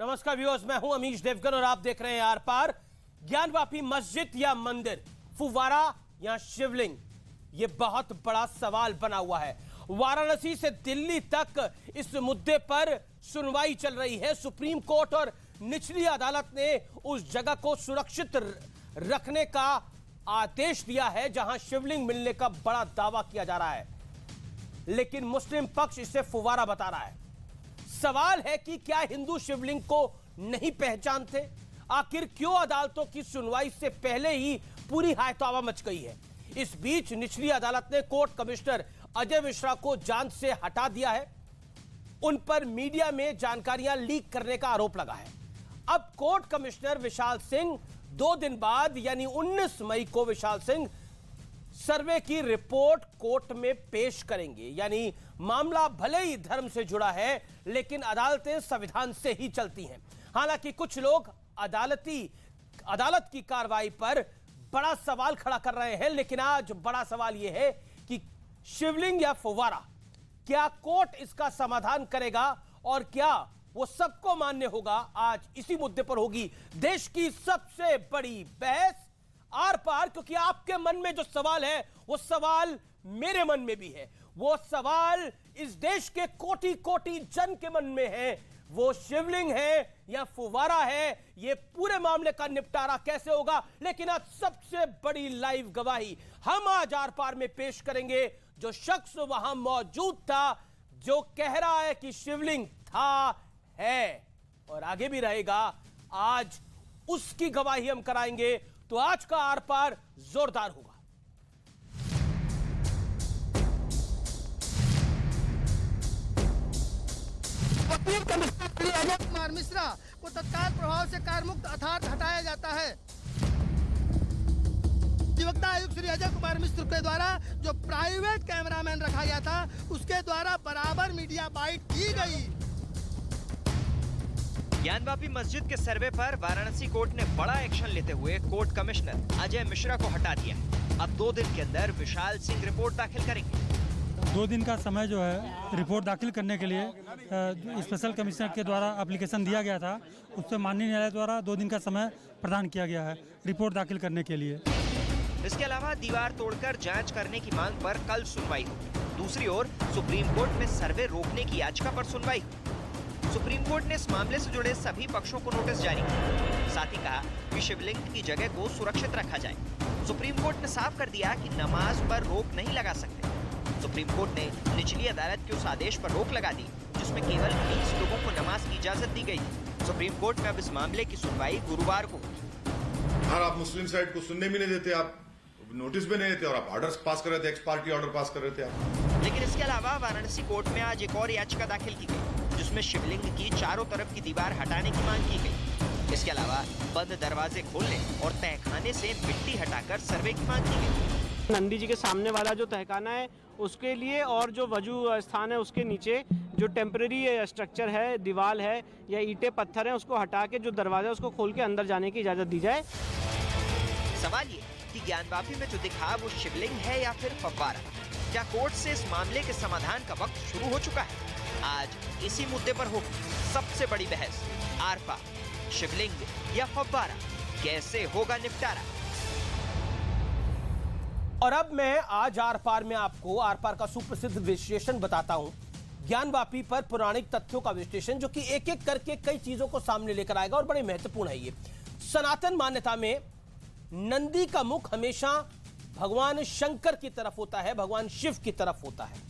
नमस्कार व्यूअर्स, मैं हूं अमीश देवगन और आप देख रहे हैं आर पार। ज्ञानवापी मस्जिद या मंदिर, फुवारा या शिवलिंग, यह बहुत बड़ा सवाल बना हुआ है। वाराणसी से दिल्ली तक इस मुद्दे पर सुनवाई चल रही है। सुप्रीम कोर्ट और निचली अदालत ने उस जगह को सुरक्षित रखने का आदेश दिया है जहां शिवलिंग मिलने का बड़ा दावा किया जा रहा है, लेकिन मुस्लिम पक्ष इसे फुवारा बता रहा है। सवाल है कि क्या हिंदू शिवलिंग को नहीं पहचानते? आखिर क्यों अदालतों की सुनवाई से पहले ही पूरी हायतौबा मच गई है? इस बीच निचली अदालत ने कोर्ट कमिश्नर अजय मिश्रा को जांच से हटा दिया है। उन पर मीडिया में जानकारियां लीक करने का आरोप लगा है। अब कोर्ट कमिश्नर विशाल सिंह 2 दिन बाद यानी 19 मई को विशाल सिंह सर्वे की रिपोर्ट कोर्ट में पेश करेंगे। यानी मामला भले ही धर्म से जुड़ा है, लेकिन अदालतें संविधान से ही चलती हैं। हालांकि कुछ लोग अदालत की कार्रवाई पर बड़ा सवाल खड़ा कर रहे हैं, लेकिन आज बड़ा सवाल यह है कि शिवलिंग या फुवारा, क्या कोर्ट इसका समाधान करेगा और क्या वो सबको मान्य होगा? आज इसी मुद्दे पर होगी देश की सबसे बड़ी बहस आर पार, क्योंकि आपके मन में जो सवाल है वो सवाल मेरे मन में भी है। वो सवाल इस देश के कोटि कोटि जन के मन में है। वो शिवलिंग है या फुवारा है, ये पूरे मामले का निपटारा कैसे होगा? लेकिन आज सबसे बड़ी लाइव गवाही हम आज आर पार में पेश करेंगे। जो शख्स वहां मौजूद था, जो कह रहा है कि शिवलिंग था, है और आगे भी रहेगा, आज उसकी गवाही हम कराएंगे। तो आज का आर पार जोरदार होगा। वकील कमिश्नर अजय कुमार मिश्रा को तत्काल प्रभाव से कार्यमुक्त अर्थात हटाया जाता है। अधिवक्ता आयुक्त श्री अजय कुमार मिश्र के द्वारा जो प्राइवेट कैमरामैन रखा गया था, उसके द्वारा बराबर मीडिया बाइट की गई। ज्ञानवापी मस्जिद के सर्वे पर वाराणसी कोर्ट ने बड़ा एक्शन लेते हुए कोर्ट कमिश्नर अजय मिश्रा को हटा दिया है। अब 2 दिन के अंदर विशाल सिंह रिपोर्ट दाखिल करेंगे। 2 दिन का समय जो है रिपोर्ट दाखिल करने के लिए स्पेशल कमिश्नर के द्वारा एप्लीकेशन दिया गया था, उससे माननीय न्यायालय द्वारा 2 दिन का समय प्रदान किया गया है रिपोर्ट दाखिल करने के लिए। इसके अलावा दीवार तोड़कर जांच करने की मांग पर कल सुनवाई होगी। दूसरी ओर सुप्रीम कोर्ट में सर्वे रोकने की याचिका पर सुनवाई हुई। सुप्रीम कोर्ट ने इस मामले से जुड़े सभी पक्षों को नोटिस जारी किया। साथ ही कहा कि शिवलिंग की जगह को सुरक्षित रखा जाए। सुप्रीम कोर्ट ने साफ कर दिया कि नमाज पर रोक नहीं लगा सकते। सुप्रीम कोर्ट ने निचली अदालत के उस आदेश पर रोक लगा दी जिसमें केवल 20 लोगों को नमाज की इजाजत दी गई थी। सुप्रीम कोर्ट में अब इस मामले की सुनवाई गुरुवार को होगी। आप मुस्लिम साइड को सुनने भी नहीं देते, आप नोटिस भी नहीं देते और आप ऑर्डर पास कर रहे थे, एक्स पार्टी ऑर्डर पास कर रहे थे आप। लेकिन इसके अलावा वाराणसी कोर्ट में आज एक और याचिका दाखिल की गई जिसमें शिवलिंग की चारों तरफ की दीवार हटाने की मांग की गई। इसके अलावा बंद दरवाजे खोलने और तहखाने से मिट्टी हटाकर सर्वे की मांग की गई। नंदी जी के सामने वाला जो तहखाना है उसके लिए और जो वजू स्थान है उसके नीचे जो टेम्परेरी स्ट्रक्चर है, दीवार है या ईंटें पत्थर है, उसको हटा के जो दरवाजा है उसको खोल के अंदर जाने की इजाजत दी जाए। सवाल ये कि ज्ञानवापी में जो दिखा वो शिवलिंग है या फिर फव्वारा? क्या कोर्ट से इस मामले के समाधान का वक्त शुरू हो चुका है? आज इसी मुद्दे पर होगी सबसे बड़ी बहस। आर पार, शिवलिंग या फव्वारा, कैसे होगा निपटारा? और अब मैं आज आर पार में आपको आर पार का सुप्रसिद्ध विश्लेषण बताता हूं। ज्ञानवापी पर पौराणिक तथ्यों का विश्लेषण जो कि एक एक करके कई चीजों को सामने लेकर आएगा और बड़े महत्वपूर्ण है। ये सनातन मान्यता में नंदी का मुख हमेशा भगवान शंकर की तरफ होता है, भगवान शिव की तरफ होता है।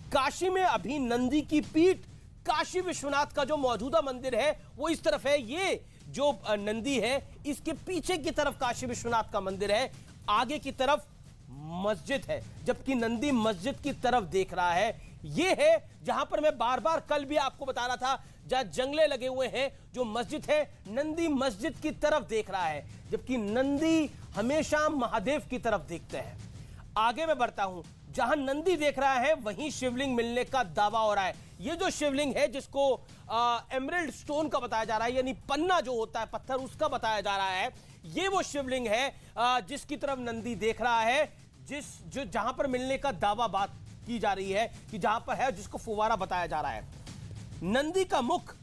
काशी में अभी नंदी की पीठ, काशी विश्वनाथ का जो मौजूदा मंदिर है वो इस तरफ है। ये जो नंदी है इसके पीछे की तरफ काशी विश्वनाथ का मंदिर है, आगे की तरफ मस्जिद है, जबकि नंदी मस्जिद की तरफ देख रहा है। ये है जहां पर मैं बार बार कल भी आपको बता रहा था, जहां जंगले लगे हुए हैं, जो मस्जिद है, नंदी मस्जिद की तरफ देख रहा है, जबकि नंदी हमेशा महादेव की तरफ देखते हैं। आगे मैं बढ़ता हूं, जहां नंदी देख रहा है वहीं शिवलिंग मिलने का दावा हो रहा है। ये जो शिवलिंग है जिसको एमरल्ड स्टोन का बताया जा रहा है, यानी पन्ना जो होता है पत्थर, उसका बताया जा रहा है, ये वो शिवलिंग है जिसकी तरफ नंदी देख रहा है, जहां पर मिलने का दावा बात की जा रही है कि जहां पर है, जिसको फुवारा बताया जा रहा है। नंदी का मुख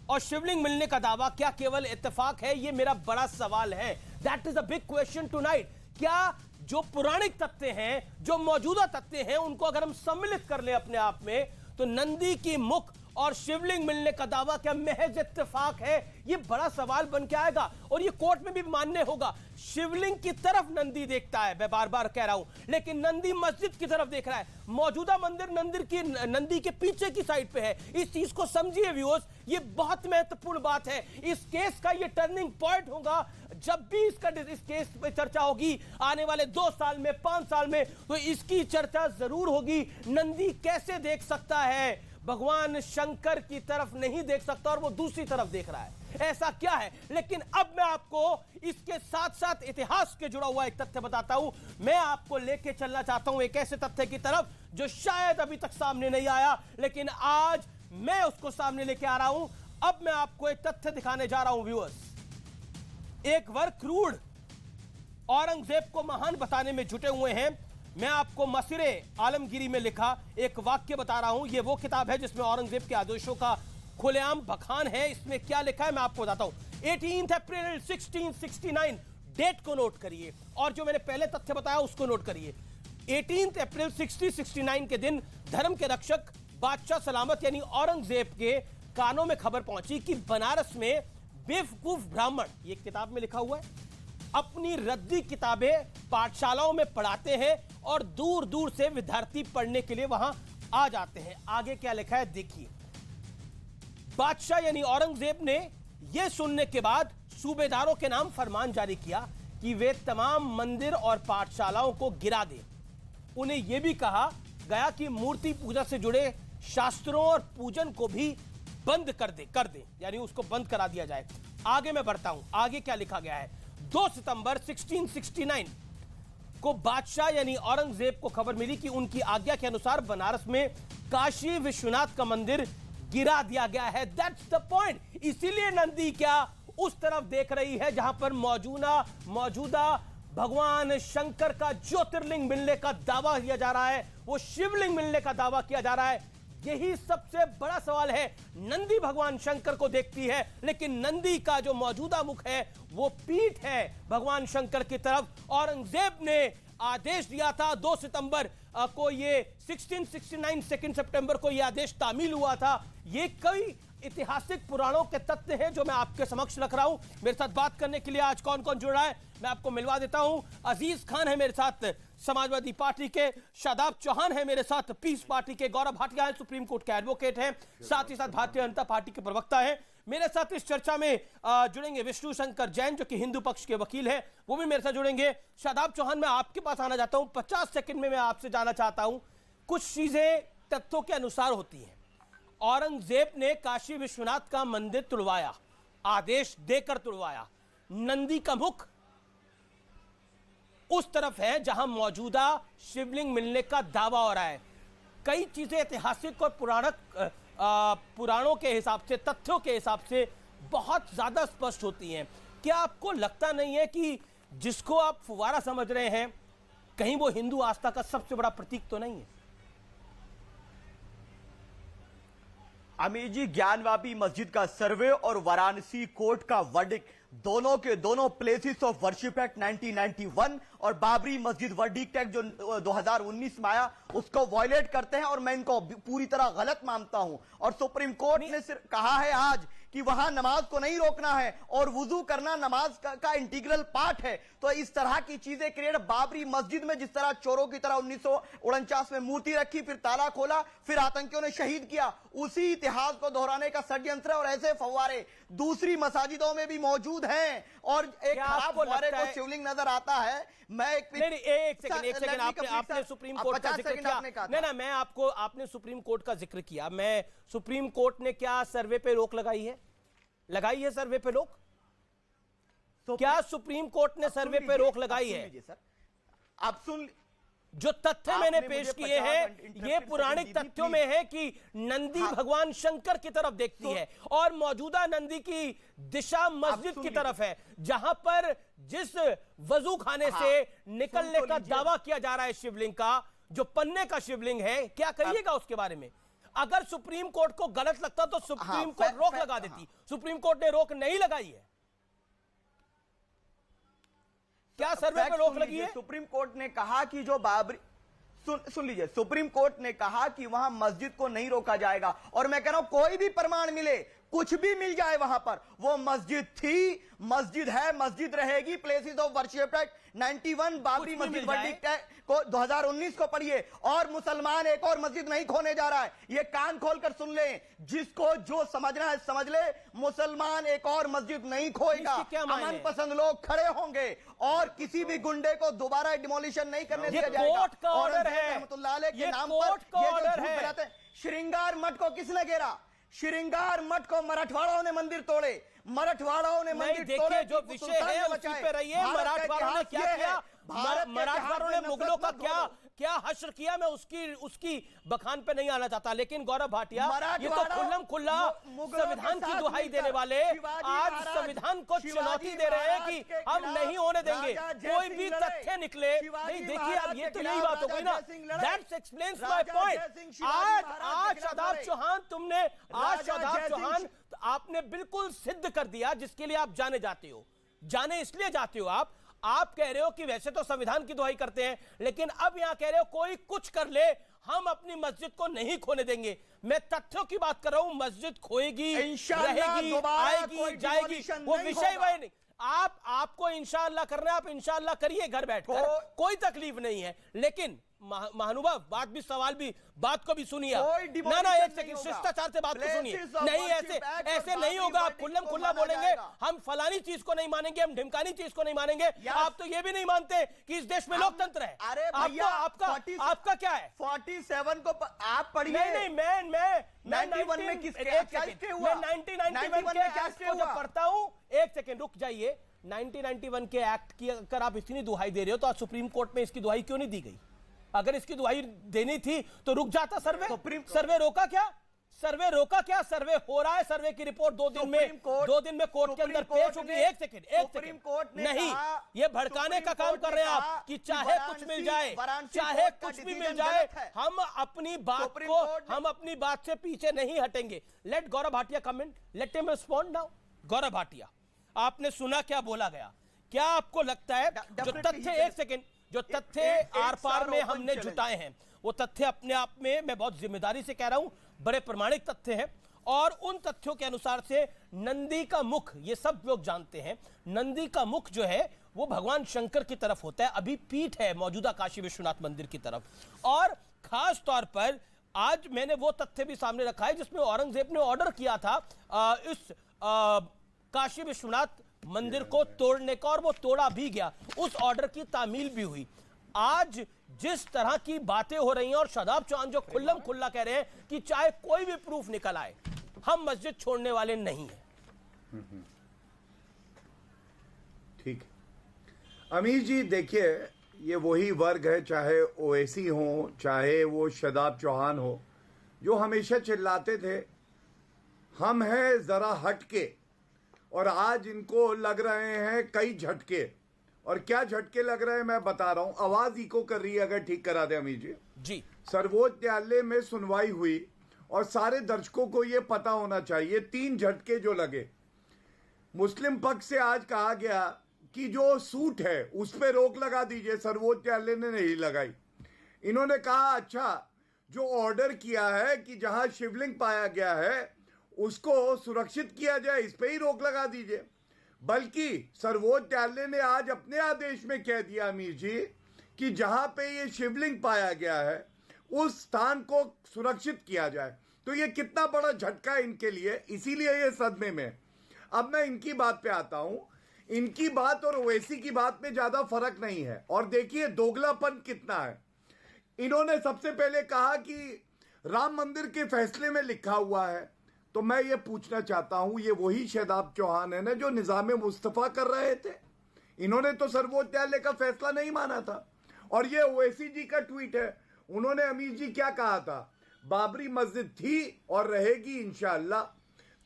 और शिवलिंग मिलने का दावा क्या केवल इत्तेफाक है? ये मेरा बड़ा सवाल है। That is a big question tonight. क्या जो पौराणिक तथ्य हैं, जो मौजूदा तथ्य हैं, उनको अगर हम सम्मिलित कर ले अपने आप में, तो नंदी की मुख और शिवलिंग मिलने का दावा क्या महज इत्तेफाक है? ये बड़ा सवाल बन के आएगा और ये कोर्ट में भी मान्य होगा। शिवलिंग की तरफ नंदी देखता है, मैं बार बार कह रहा हूं, लेकिन नंदी मस्जिद की तरफ देख रहा है। मौजूदा मंदिर नंदी के पीछे की साइड पे है। इस चीज को समझिए व्यूअर्स, ये बहुत महत्वपूर्ण बात है। इस केस का ये टर्निंग पॉइंट होगा। जब भी इस केस पे चर्चा होगी आने वाले 2 साल में, 5 साल में, तो इसकी चर्चा जरूर होगी। नंदी कैसे देख सकता है? भगवान शंकर की तरफ नहीं देख सकता और वो दूसरी तरफ देख रहा है। ऐसा क्या है? लेकिन अब मैं आपको इसके साथ साथ इतिहास के जुड़ा हुआ एक तथ्य बताता हूं। मैं आपको लेके चलना चाहता हूं एक ऐसे तथ्य की तरफ जो शायद अभी तक सामने नहीं आया, लेकिन आज मैं उसको सामने लेके आ रहा हूं। अब मैं आपको एक तथ्य दिखाने जा रहा हूं व्यूअर्स। एक वर्ग क्रूर औरंगजेब को महान बताने में जुटे हुए हैं। मैं आपको मसीरे आलमगीरी में लिखा एक वाक्य बता रहा हूं। यह वो किताब है जिसमें औरंगजेब के आदेशों का खुलेआम बखान है। इसमें क्या लिखा है मैं आपको बताता हूं। 18 अप्रैल 1669 डेट को नोट करिए और जो मैंने पहले तथ्य बताया उसको नोट करिए। 18 अप्रैल 1669 के दिन धर्म के रक्षक बादशाह सलामत यानी औरंगजेब के कानों में खबर पहुंची कि बनारस में बेवकूफ ब्राह्मण, ये किताब में लिखा हुआ है, अपनी रद्दी किताबें पाठशालाओं में पढ़ाते हैं और दूर दूर से विद्यार्थी पढ़ने के लिए वहां आ जाते हैं। आगे क्या लिखा है देखिए। बादशाह यानी औरंगजेब ने यह सुनने के बाद सूबेदारों के नाम फरमान जारी किया कि वे तमाम मंदिर और पाठशालाओं को गिरा दें। उन्हें यह भी कहा गया कि मूर्ति पूजा से जुड़े शास्त्रों और पूजन को भी बंद कर दे, यानी उसको बंद करा दिया जाए। आगे मैं बढ़ता हूं, आगे क्या लिखा गया है। 2 सितंबर 1669 को बादशाह यानी औरंगजेब को खबर मिली कि उनकी आज्ञा के अनुसार बनारस में काशी विश्वनाथ का मंदिर गिरा दिया गया है। That's the point. इसीलिए नंदी क्या उस तरफ देख रही है जहां पर मौजूदा भगवान शंकर का ज्योतिर्लिंग मिलने का दावा किया जा रहा है, वो शिवलिंग मिलने का दावा किया जा रहा है। यही सबसे बड़ा सवाल है। नंदी भगवान शंकर को देखती है, लेकिन नंदी का जो मौजूदा मुख है वो पीठ है भगवान शंकर की तरफ। औरंगजेब ने आदेश दिया था 2 सितंबर को, ये 1669 2 सितंबर को यह आदेश तामील हुआ था। ये कई ऐतिहासिक पुराणों के तथ्य हैं जो मैं आपके समक्ष रख रहा हूं। मेरे साथ बात करने के लिए आज कौन कौन जुड़ रहा है मैं आपको मिलवा देता हूं। अजीज खान है मेरे साथ, समाजवादी पार्टी के, शादाब चौहान है मेरे साथ, पीस पार्टी के, गौरव भाटिया है, सुप्रीम कोर्ट के एडवोकेट हैं, साथ ही साथ भारतीय जनता पार्टी के प्रवक्ता हैं। मेरे साथ इस चर्चा में जुड़ेंगे विष्णु शंकर जैन जो कि हिंदू पक्ष के वकील हैं, वो भी मेरे साथ जुड़ेंगे। शादाब चौहान, मैं आपके पास आना चाहता हूं। 50 सेकंड में मैं आपसे जानना चाहता हूं, कुछ चीजें तथ्यों के अनुसार होती हैं। औरंगजेब ने काशी विश्वनाथ का मंदिर तुड़वाया, आदेश देकर तुड़वाया। नंदी का मुख उस तरफ है जहां मौजूदा शिवलिंग मिलने का दावा हो रहा है। कई चीजें ऐतिहासिक और पुराणों के हिसाब से, तथ्यों के हिसाब से बहुत ज्यादा स्पष्ट होती हैं। क्या आपको लगता नहीं है कि जिसको आप फुवारा समझ रहे हैं कहीं वो हिंदू आस्था का सबसे बड़ा प्रतीक तो नहीं है? अमीर जी, ज्ञानवापी मस्जिद का सर्वे और वाराणसी कोर्ट का वर्डिक्ट, दोनों के दोनों प्लेसेस ऑफ वर्शिप एक्ट 1991 और बाबरी मस्जिद वर्डिक्ट एक्ट जो 2019 में आया उसको वायलेट करते हैं और मैं इनको पूरी तरह गलत मानता हूं। और सुप्रीम कोर्ट ने सिर्फ कहा है आज कि वहां नमाज को नहीं रोकना है और वुजू करना नमाज का इंटीग्रल पार्ट है। तो इस तरह की चीजें क्रिएट, बाबरी मस्जिद में जिस तरह चोरों की तरह 1949 में मूर्ति रखी, फिर ताला खोला, फिर आतंकियों ने शहीद किया, उसी इतिहास को दोहराने का षड्यंत्र है। और ऐसे फव्वारे दूसरी मसाजिदों में भी मौजूद हैं और एक खराब फव्वारे को शिवलिंग नजर आता है। मैं एक सेकंड आपने सुप्रीम कोर्ट का जिक्र किया। नहीं, मैं आपको, आपने सुप्रीम कोर्ट का जिक्र किया। मैं सुप्रीम कोर्ट ने क्या सर्वे पे रोक लगाई है? लगाई है सर्वे पे रोक? क्या सुप्रीम कोर्ट ने सर्वे पे रोक लगाई है? सर आप सुन, जो तथ्य मैंने पेश किए हैं ये पौराणिक तथ्यों में है कि नंदी भगवान शंकर की तरफ देखती है और मौजूदा नंदी की दिशा मस्जिद की तरफ है, जहां पर जिस वजू खाने से निकलने का दावा किया जा रहा है शिवलिंग का, जो पन्ने का शिवलिंग है। क्या कहिएगा उसके बारे में? अगर सुप्रीम कोर्ट को गलत लगता तो सुप्रीम कोर्ट रोक लगा देती। सुप्रीम कोर्ट ने रोक नहीं लगाई है। क्या सर्वे पे रोक लगी है? सुप्रीम कोर्ट ने कहा कि जो बाबरी, सुन लीजिए, सुप्रीम कोर्ट ने कहा कि वहां मस्जिद को नहीं रोका जाएगा। और मैं कह रहा हूं कोई भी प्रमाण मिले, कुछ भी मिल जाए वहां पर, वो मस्जिद थी, मस्जिद है, मस्जिद रहेगी। Places of worship act 91 Babri मस्जिद वर्डिक्ट को 2019 को पढ़िए। और मुसलमान एक और मस्जिद नहीं खोने जा रहा है, ये कान खोलकर सुन ले। जिसको जो समझना है समझ ले, मुसलमान एक और मस्जिद नहीं खोएगा। अमन पसंद लोग खड़े होंगे और किसी भी गुंडे को दोबारा डिमोलिशन नहीं करने दिया जाएगा। कोर्ट का ऑर्डर है, रहमतुल्लाह के नाम कोर्ट का ऑर्डर है। श्रृंगार मठ को किसने घेरा? श्रृंगार मठ को मराठवाड़ाओं ने मंदिर तोड़े, मराठवाड़ाओं ने मंदिर तोड़े। जो विषय है उसी पे रहिए। मराठवाड़ों ने क्या किया? मराठवाड़ों ने मुगलों का क्या हश्र किया, मैं उसकी बखान पे नहीं आना चाहता। लेकिन गौरव भाटिया, ये तो खुल्लम खुल्ला संविधान की दुहाई देने वाले आज संविधान को चुनौती दे रहे हैं कि हम नहीं होने देंगे। कोई भी तथ्य निकले नहीं। देखिए, अब ये तो यही बात हो गई ना। That explains my point. आज शादाब चौहान आपने बिल्कुल सिद्ध कर दिया जिसके लिए आप जाने जाते हो। जाने इसलिए जाते हो आप कह रहे हो कि वैसे तो संविधान की दुहाई करते हैं, लेकिन अब यहां कह रहे हो कोई कुछ कर ले, हम अपनी मस्जिद को नहीं खोने देंगे। मैं तथ्यों की बात कर रहा हूं। मस्जिद खोएगी, रहेगी, आएगी, जाएगी, वो विषय वही नहीं। आपको इंशाअल्लाह करना है, आप इंशाअल्लाह करिए घर बैठकर, कोई तकलीफ नहीं है। लेकिन महानुभाव, बात को भी सुनिए। ना एक सेकंड, शिष्टाचार से बात को सुनिए। नहीं, ऐसे नहीं होगा। आप खुल्लम खुल्ला बोलेंगे हम फलानी चीज को नहीं मानेंगे, हम ढिमकानी चीज को नहीं मानेंगे। आप तो ये भी नहीं मानते कि इस देश में लोकतंत्र है। अरे आपका क्या है? 47 को आप पढ़िए। नहीं, मैं 91 में किस कैसे हुआ? 1991 के एक्ट को जब पढ़ता हूं, एक सेकंड रुक जाइए। 1991 के एक्ट की अगर आप इतनी दुहाई दे रहे हो तो आज सुप्रीम कोर्ट में इसकी दुहाई क्यों नहीं दी गई? अगर इसकी दुहाई देनी थी तो रुक जाता सर्वे। सर्वे रोका क्या? सर्वे हो रहा है। सर्वे की रिपोर्ट 2 दिन में कोर्ट के अंदर पेश होगी। एक सेकंड नहीं, ये भड़काने का काम कर रहे हैं आप कि चाहे कुछ मिल जाए, चाहे कुछ भी मिल जाए, हम अपनी बात से पीछे नहीं हटेंगे। Let Gaurav Bhatia comment, let him respond now. Gaurav Bhatia, आपने सुना क्या बोला गया? क्या आपको लगता है जो तथ्य, एक सेकंड, जो तथ्य आर पार में हमने जुटाए हैं, वो तथ्य अपने आप में, मैं बहुत जिम्मेदारी से कह रहा हूं, बड़े प्रमाणिक तथ्य हैं। और उन तथ्यों के अनुसार से नंदी का मुख, ये सब लोग जानते हैं, नंदी का मुख जो है वो भगवान शंकर की तरफ होता है। अभी पीठ है मौजूदा काशी विश्वनाथ मंदिर की तरफ। और खास तौर पर आज मैंने वो तथ्य भी सामने रखा है जिसमें औरंगजेब ने ऑर्डर किया था इस काशी विश्वनाथ मंदिर को तोड़ने का, और वो तोड़ा भी गया। उस ऑर्डर की तामील भी हुई। आज जिस तरह की बातें हो रही हैं और शादाब चौहान जो खुल्लम खुल्ला कह रहे हैं कि चाहे कोई भी प्रूफ निकल आए, हम मस्जिद छोड़ने वाले नहीं हैं। ठीक है अमीर जी, देखिए ये वही वर्ग है, चाहे ओवैसी हो, चाहे वो शादाब चौहान हो, जो हमेशा चिल्लाते थे हम हैं जरा हटके, और आज इनको लग रहे हैं कई झटके। और क्या झटके लग रहे हैं मैं बता रहा हूं। आवाज इको कर रही है, अगर ठीक करा दे अमीर जी। सर्वोच्च न्यायालय में सुनवाई हुई और सारे दर्शकों को यह पता होना चाहिए 3 झटके जो लगे। मुस्लिम पक्ष से आज कहा गया कि जो सूट है उस पर रोक लगा दीजिए, सर्वोच्च न्यायालय ने नहीं लगाई। इन्होंने कहा अच्छा, जो ऑर्डर किया है कि जहां शिवलिंग पाया गया है उसको सुरक्षित किया जाए, इस पे ही रोक लगा दीजिए। बल्कि सर्वोच्च न्यायालय ने आज अपने आदेश में कह दिया अमीर जी कि जहां पे ये शिवलिंग पाया गया है उस स्थान को सुरक्षित किया जाए। तो ये कितना बड़ा झटका है इनके लिए, इसीलिए ये सदमे में। अब मैं इनकी बात पे आता हूं। इनकी बात और ओवैसी की बात में ज्यादा फर्क नहीं है। और देखिए दोगलापन कितना है। इन्होंने सबसे पहले कहा कि राम मंदिर के फैसले में लिखा हुआ है। तो मैं ये पूछना चाहता हूं, ये वही शादाब चौहान है ना जो निजाम मुस्तफा कर रहे थे? इन्होंने तो सर्वोच्च न्यायालय का फैसला नहीं माना था। और ये ओवैसी जी का ट्वीट है। उन्होंने अमीर जी क्या कहा था? बाबरी मस्जिद थी और रहेगी इंशाअल्लाह।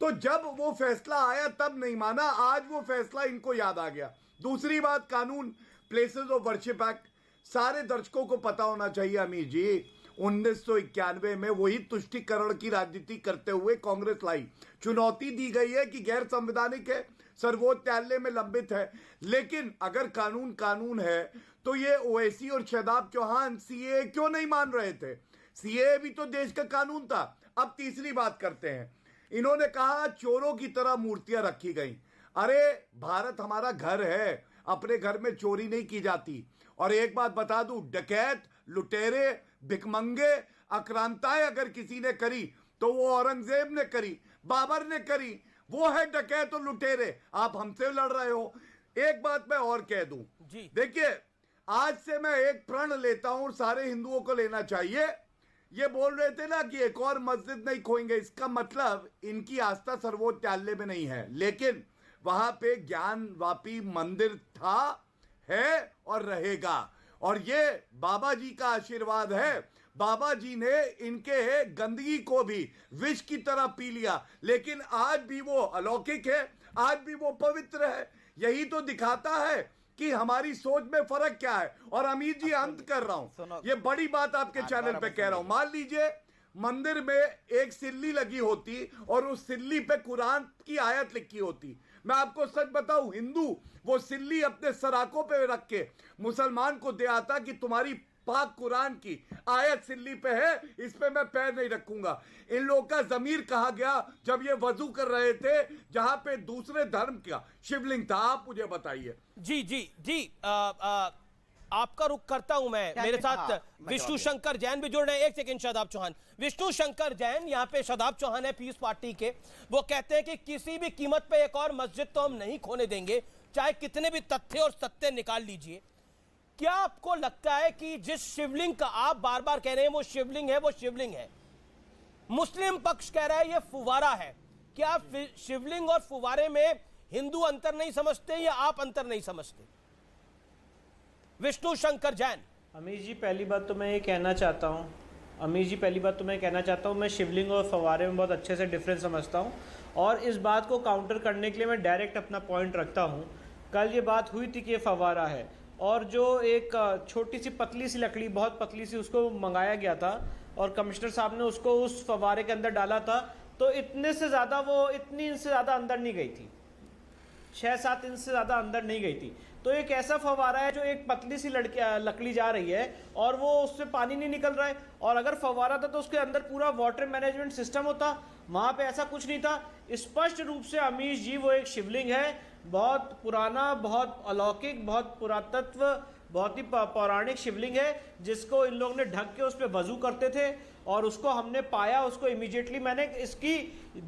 तो जब वो फैसला आया तब नहीं माना, आज वो फैसला इनको याद आ गया। दूसरी बात, कानून प्लेसेस ऑफ वर्शिप एक्ट, सारे दर्शकों को पता होना चाहिए अमीर जी, 1991 में वही तुष्टीकरण की राजनीति करते हुए कांग्रेस लाई। चुनौती दी गई है कि गैर संवैधानिक है, सर्वोच्च न्यायालय में लंबित है, लेकिन अगर कानून कानून है तो ये ओवैसी और शादाब चौहान सीएए क्यों नहीं मान रहे थे? सीएए भी तो देश का कानून था। अब तीसरी बात करते हैं। इन्होंने कहा चोरों की तरह मूर्तियां रखी गई। अरे भारत हमारा घर है, अपने घर में चोरी नहीं की जाती। और एक बात बता दूं, डकैत, लुटेरे, भिखमंगे, आक्रांताएं अगर किसी ने करी तो वो औरंगजेब ने करी, बाबर ने करी, वो है डकैत और लुटेरे। आप हमसे लड़ रहे हो। एक बात मैं और कह दूं, देखिए आज से मैं एक प्रण लेता हूं, सारे हिंदुओं को लेना चाहिए। ये बोल रहे थे ना कि एक और मस्जिद नहीं खोएंगे, इसका मतलब इनकी आस्था सर्वोच्च न्यायालय में नहीं है, लेकिन वहां पे ज्ञानवापी मंदिर था, है और रहेगा। और ये बाबा जी का आशीर्वाद है। बाबा जी ने इनके गंदगी को भी विष की तरह पी लिया, लेकिन आज भी वो अलौकिक है, आज भी वो पवित्र है। यही तो दिखाता है कि हमारी सोच में फर्क क्या है। और अमीर जी, अंत कर रहा हूं, ये बड़ी बात आपके चैनल पे कह रहा हूं। मान लीजिए मंदिर में एक सिल्ली लगी होती और उस सिल्ली पे कुरान की आयत लिखी होती। मैं आपको सच बताऊं, हिंदू वो सिल्ली अपने सराकों पे रख के मुसलमान को दे आता कि तुम्हारी पाक कुरान की आयत सिल्ली पे है, इस पे मैं पैर नहीं रखूंगा। इन लोगों का जमीर कहा गया जब ये वजू कर रहे थे जहां पे दूसरे धर्म का शिवलिंग था। आप मुझे बताइए। जी आपका रुख करता हूं मैं। मेरे साथ विष्णु शंकर जैन भी जुड़ रहे हैं। एक सेकंड शादाब चौहान। विष्णु शंकर जैन, यहाँ पे शादाब चौहान है पीस पार्टी के, वो कहते हैं कि किसी भी कीमत पे एक और मस्जिद तो हम नहीं खोने देंगे, चाहे कितने भी तथ्य और सत्य निकाल लीजिए। क्या आपको लगता है कि जिस शिवलिंग का आप बार बार कह रहे हैं वो शिवलिंग है, वो शिवलिंग है, मुस्लिम पक्ष कह रहा है ये फुवारा है, क्या आप शिवलिंग और फुवारे में हिंदू अंतर नहीं समझते या आप अंतर नहीं समझते? विष्णु शंकर जैन। अमीर जी, पहली बात तो मैं ये कहना चाहता हूँ, मैं शिवलिंग और फवारे में बहुत अच्छे से डिफरेंस समझता हूँ। और इस बात को काउंटर करने के लिए मैं डायरेक्ट अपना पॉइंट रखता हूँ। कल ये बात हुई थी कि ये फवारा है, और जो एक छोटी सी पतली सी लकड़ी, बहुत पतली सी, उसको मंगाया गया था और कमिश्नर साहब ने उसको उस फवारे के अंदर डाला था, तो इतनी इंच से ज़्यादा अंदर नहीं गई थी, 6-7 इंच से ज़्यादा अंदर नहीं गई थी। तो एक ऐसा फवारा है जो एक पतली सी लकड़ी जा रही है और वो उससे पानी नहीं निकल रहा है। और अगर फवारा था तो उसके अंदर पूरा वाटर मैनेजमेंट सिस्टम होता, वहाँ पे ऐसा कुछ नहीं था। स्पष्ट रूप से अमीश जी वो एक शिवलिंग है, बहुत पुराना, बहुत अलौकिक, बहुत पुरातत्व, बहुत ही पौराणिक शिवलिंग है, जिसको इन लोगों ने ढक के उस पर वजू करते थे और उसको हमने पाया। उसको इमीडिएटली मैंने इसकी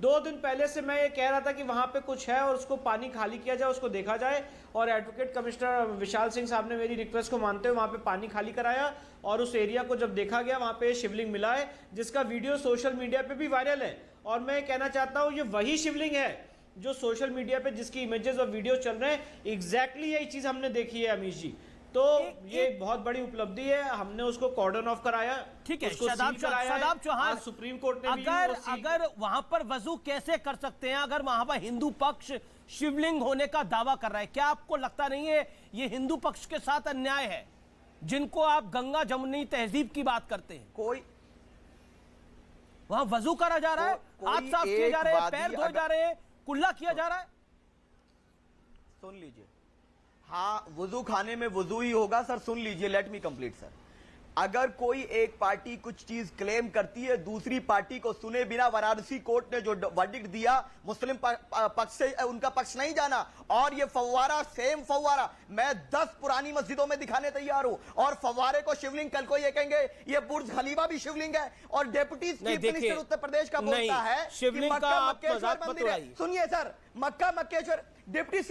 2 दिन पहले से मैं ये कह रहा था कि वहाँ पे कुछ है और उसको पानी खाली किया जाए, उसको देखा जाए। और एडवोकेट कमिश्नर विशाल सिंह साहब ने मेरी रिक्वेस्ट को मानते हुए वहाँ पे पानी खाली कराया और उस एरिया को जब देखा गया वहाँ पे शिवलिंग मिला है, जिसका वीडियो सोशल मीडिया पे भी वायरल है। और मैं कहना चाहता हूँ ये वही शिवलिंग है जो सोशल मीडिया पे जिसकी इमेजेस और वीडियो चल रहे हैं, एग्जैक्टली यही चीज़ हमने देखी है अमीश जी। तो ये एक बहुत बड़ी उपलब्धि है, हमने उसको कॉर्डन ऑफ कराया। ठीक है शादाब चौहान, सुप्रीम कोर्ट ने अगर वहां पर वजू कैसे कर सकते हैं अगर वहां पर हिंदू पक्ष शिवलिंग होने का दावा कर रहा है? क्या आपको लगता नहीं है ये हिंदू पक्ष के साथ अन्याय है, जिनको आप गंगा जमुनी तहजीब की बात करते हैं? कोई वहां वजू करा जा रहा है, हाथ साफ किए जा रहे हैं, पैर धोए जा रहे हैं, कुल्ला किया जा रहा है। सुन लीजिए, हाँ वुजू खाने में वुजू ही होगा सर। सुन लीजिए, लेट मी कंप्लीट सर। अगर कोई एक पार्टी कुछ चीज क्लेम करती है, दूसरी पार्टी को सुने बिना वाराणसी कोर्ट ने जो वर्डिक्ट दिया, मुस्लिम पक्ष से उनका पक्ष नहीं जाना। और ये फव्वारा, सेम फव्वारा मैं 10 पुरानी मस्जिदों में दिखाने तैयार हूं। और फव्वारे को शिवलिंग, कल को ये कहेंगे ये बुर्ज खलीफा भी शिवलिंग है। और deputy chief minister Uttar Pradesh का बोलता है कि मक्का मक्केश्वर मंदिर है। सुनिए सर, मक्का मक्केश्वर, डिप्टी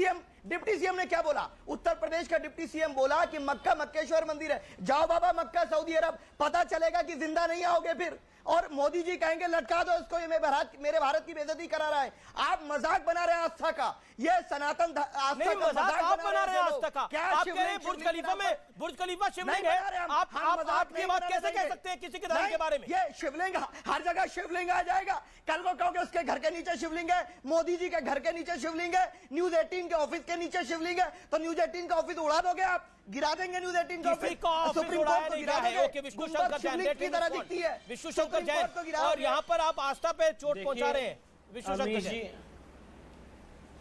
सीएम ने क्या बोला? उत्तर प्रदेश का डिप्टी सीएम बोला कि मक्का मक्केश्वर मंदिर है। जाओ बाबा मक्का सऊदी अरब, पता चलेगा कि जिंदा नहीं आओगे फिर। और मोदी जी कहेंगे लटका दो इसको, ये मेरे भारत की बेइज्जती करा रहा है। आप मजाक बना रहे हैं आस्था का, ये सनातन आस्था का मजाक आप बना रहे हैं आस्था का। आप कह रहे हैं बुर्ज खलीफा में, बुर्ज खलीफा शिवलिंग है, आप ये बात कैसे कह सकते हैं किसी के धर्म के बारे में? ये शिवलिंग हर जगह शिवलिंग आ जाएगा। कल को कहोगे उसके घर के नीचे शिवलिंग है, मोदी जी के घर के नीचे शिवलिंग है, न्यूज 18 के ऑफिस के के नीचे शिवलिंग है तो न्यूज 18 का ऑफिस उड़ा दोगे आप, गिरा देंगे न्यूज 18 का किसी का ऑफिस सुप्रीम उड़ाया कोर्ट को नहीं गिरा गया है। देंगे। ओके, विष्णु गुंबद शंकर शिवलिंग जैन की तरह दिखती है, विष्णु शंकर सुप्रीम जैन, कोर्ट को गिरा और दोगे। यहाँ पर आप आस्था पे चोट पहुंचा रहे हैं विष्णु शंकर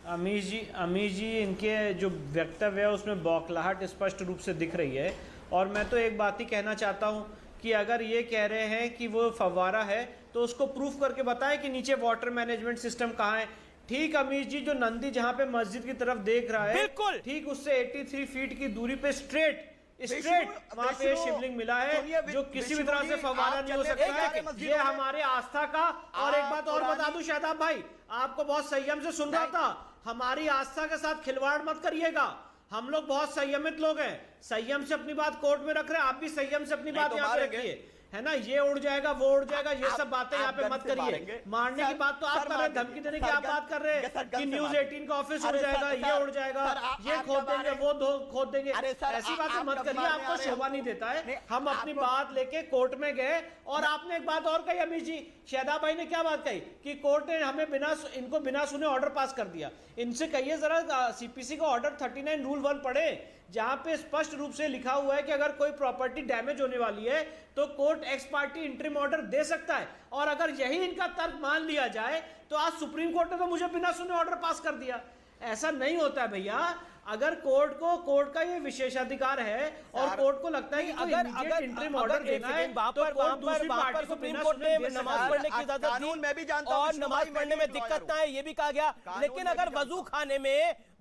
अमीश जैन। जी इनके जो वक्तव्य है उसमें बौखलाहट स्पष्ट रूप से दिख रही है। और मैं तो एक बात ही कहना चाहता हूं कि अगर ये कह रहे हैं कि वो फव्वारा है तो उसको प्रूफ करके बताएं कि नीचे वाटर मैनेजमेंट सिस्टम कहाँ है। ठीक अमीश जी, जो नंदी जहां पे मस्जिद की तरफ देख रहा है, बिल्कुल ठीक उससे 83 फीट की दूरी पे स्ट्रेट वहां पे शिवलिंग मिला है, जो किसी भी तरह से फव्वारा नहीं हो सकता है। ये हमारे आस्था का। और एक बात और बता दूं शादाब भाई, आपको बहुत संयम से सुन रहा था, हमारी आस्था के साथ खिलवाड़ मत करिएगा। हम लोग बहुत संयमित लोग हैं, संयम से अपनी बात कोर्ट में रख रहे हैं, आप भी संयम से अपनी बात यहाँ पे रखिए, है ना। ये उड़ जाएगा, वो उड़ जाएगा, ये सब बातें यहाँ पे मत करिए। मारने की बात तो आप कर रहे हैं, धमकी देने की आप बात कर रहे हैं कि न्यूज 18 का ऑफिस उड़ जाएगा, ये उड़ जाएगा, ये खोद देंगे, वो खोद देंगे। ऐसी बातें मत करिए, आपको शोभा नहीं देता है। हम अपनी बात लेके कोर्ट में गए और आपने एक बात और कही अमीश जी, शादाब भाई ने क्या बात कही कि कोर्ट ने हमें इनको बिना सुने ऑर्डर पास कर दिया। इनसे कहिए जरा सीपीसी का ऑर्डर 39 रूल 1 पढ़े, जहां पे स्पष्ट रूप से लिखा हुआ है कि अगर कोई प्रॉपर्टी डैमेज होने वाली है तो court ex parte interim order दे सकता है। और अगर यही इनका तर्क मान लिया जाए तो आज सुप्रीम कोर्ट ने तो मुझे बिना सुने ऑर्डर पास कर दिया। ऐसा नहीं होता है भैया। अगर कोर्ट का ये विशेषाधिकार है और कोर्ट को लगता है कि अगर इंटरिम ऑर्डर देना है तो कोर्ट दूसरी पार्टी को सुप्रीम बिना कोर्ट सुने ने दे नमाज सकता है। पढ़ने की इजाजत कानून मैं भी दी जानता हूं, और नमाज पढ़ने में दिक्कत ना है, ये भी कहा गया। लेकिन अगर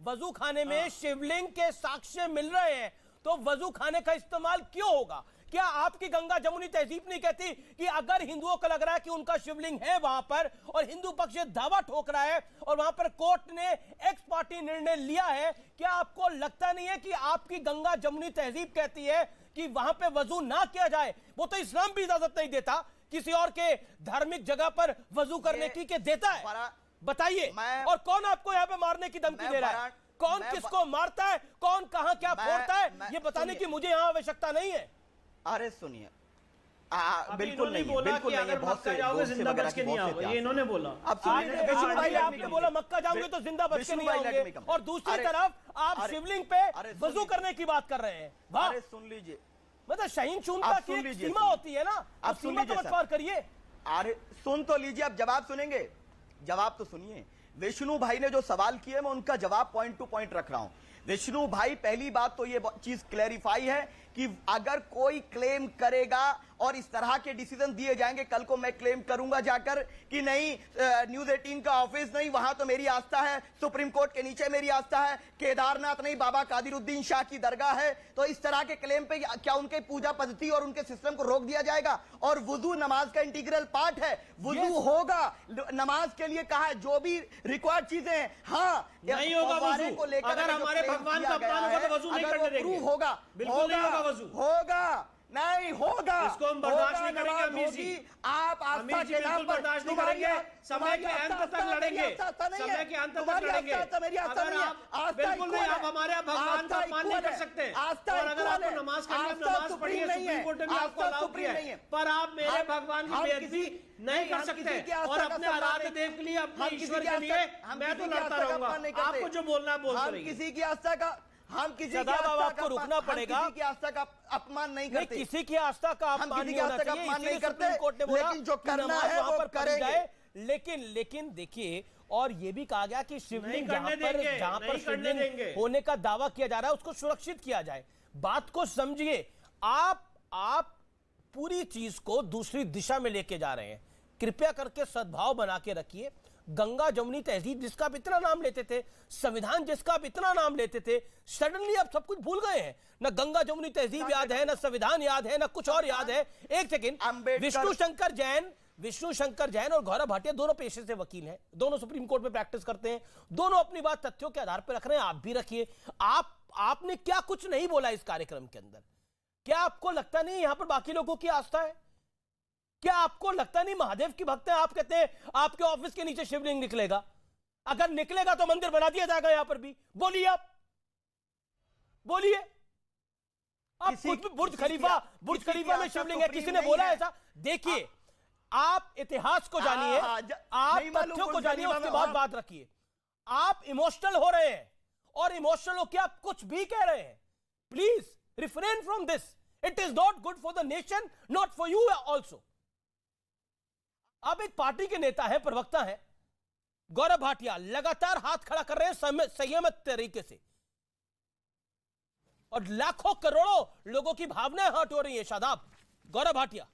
वजू खाने में शिवलिंग के साक्ष्य मिल रहे हैं तो वजू खाने का इस्तेमाल क्यों होगा? क्या आपकी गंगा जमुनी तहजीब नहीं कहती कि अगर हिंदुओं को लग रहा है कि उनका शिवलिंग है वहां पर और हिंदू पक्ष दावा ठोक रहा है और वहां पर कोर्ट ने एक्स पार्टी निर्णय लिया है, क्या आपको लगता नहीं है कि आपकी गंगा जमुनी तहजीब कहती है कि वहां पे वजू ना किया जाए? वो तो इस्लाम भी इजाजत नहीं देता किसी और के धार्मिक जगह पर वजू करने की, के देता है? बताइए। और कौन आपको यहाँ पे मारने की धमकी दे रहा है? कौन किसको मारता है, कौन कहां क्या फोड़ता है, ये बताने की मुझे यहां आवश्यकता नहीं है। अरे सुनिए, बिल्कुल नहीं, बोला बिल्कुल कि नहीं, अगर बहुत मक्का से जाओगे जिंदा बच के नहीं आओगे, ये इन्होंने बोला। अब सुनिए, आपने बोला मक्का जाओगे तो जिंदा बच के नहीं आओगे, और दूसरी तरफ आप शिवलिंग पे वजू करने की बात कर रहे हैं। अरे सुन लीजिए, मतलब शहीन शून्यता की एक सीमा होती है ना, आप सीमा तो मत पार करिए। अरे सुन तो लीजिए, आप जवाब सुनेंगे, जवाब तो सुनिए। विष्णु भाई ने जो सवाल किए मैं उनका जवाब पॉइंट टू पॉइंट रख रहा हूं। विष्णु भाई, पहली बात तो ये चीज क्लैरिफाई है कि अगर कोई क्लेम करेगा और इस तरह के डिसीजन दिए जाएंगे, कल को मैं क्लेम करूंगा जाकर कि नहीं न्यूज 18 का ऑफिस नहीं, वहां तो मेरी आस्था है, सुप्रीम कोर्ट के नीचे मेरी आस्था है, केदारनाथ नहीं बाबा कादिरुद्दीन शाह की दरगाह है, तो इस तरह के क्लेम पे क्या उनके पूजा पद्धति और उनके सिस्टम को रोक दिया जाएगा? और वुजू नमाज का इंटीग्रल पार्ट है, वुजू होगा नमाज के लिए कहा है, जो भी रिक्वायर्ड चीजें हैं। हाँ, नहीं होगा वजू को लेकर अगर हमारे भगवान का अपमान होगा तो वजू नहीं करने देंगे। होगा, बिल्कुल नहीं होगा वजू, होगा नहीं होगा, इसको हम बर्दाश्त नहीं करेंगे अमीर जी। आप आस्था के नाम पर बर्दाश्त नहीं करेंगे, समय के अंत तक लड़ेंगे, समय के अंत तक लड़ेंगे। अगर आप बिल्कुल नहीं, आप हमारे भगवान का अपमान नहीं कर सकते। और अगर आपको नमाज करनी, नमाज पढ़िए, सुप्रीम कोर्ट ने भी आपको अलाउ किया है, पर आप मेरे भगवान की बेइज्जती नहीं कर सकते। और अपने आराध्य देव के लिए, अपने ईश्वर के लिए मैं तो लड़ता रहूंगा। आपको जो बोलना है बोलते रहिए। किसी की आस्था का आपको रुकना पड़ेगा, किसी की आस्था का अपमान नहीं करते, किसी की आस्था का अपमान नहीं होना चाहिए, करते, कोर्ट ने बोला लेकिन जो करना है वो करेंगे। लेकिन देखिए, और ये भी कहा गया कि शिवलिंग जहां पर शिवलिंग होने का दावा किया जा रहा है उसको सुरक्षित किया जाए। बात को समझिए, आप पूरी चीज को दूसरी दिशा में लेके जा रहे हैं। कृपया करके सद्भाव बना के रखिए। गंगा जमुनी तहजीब जिसका आप इतना नाम लेते थे, संविधान जिसका आप इतना नाम लेते थे, सडनली आप सब कुछ भूल गए हैं। ना गंगा जमुनी तहजीब याद है, ना संविधान याद है, ना कुछ और याद है। एक सेकंड, विष्णु शंकर जैन और गौरव भाटिया दोनों पेशे से वकील हैं, दोनों सुप्रीम कोर्ट में प्रैक्टिस करते हैं, दोनों अपनी बात तथ्यों के आधार पर रख रहे हैं। आप भी रखिए। आपने क्या कुछ नहीं बोला इस कार्यक्रम के अंदर? क्या आपको लगता नहीं यहां पर बाकी लोगों की आस्था है? क्या आपको लगता नहीं महादेव की भक्त हैं? आप कहते हैं आपके ऑफिस के नीचे शिवलिंग निकलेगा, अगर निकलेगा तो मंदिर बना दिया जाएगा यहां पर भी। बोलिए, आप बोलिए। आप खुद बुर्ज खलीफा में शिवलिंग है, किसी ने बोला ऐसा? देखिए, आप इतिहास को जानिए, आप तथ्यों को जानिए, उसके बाद बात रखिए। आप इमोशनल हो रहे हैं और इमोशनल होकर आप कुछ भी कह रहे हैं। Please refrain from this. It is not good for the nation, not for you also. आप एक पार्टी के नेता हैं, प्रवक्ता हैं। गौरव भाटिया लगातार हाथ खड़ा कर रहे हैं संयमित तरीके से, और लाखों करोड़ों लोगों की भावनाएं हर्ट हो रही है। शादाब, गौरव भाटिया।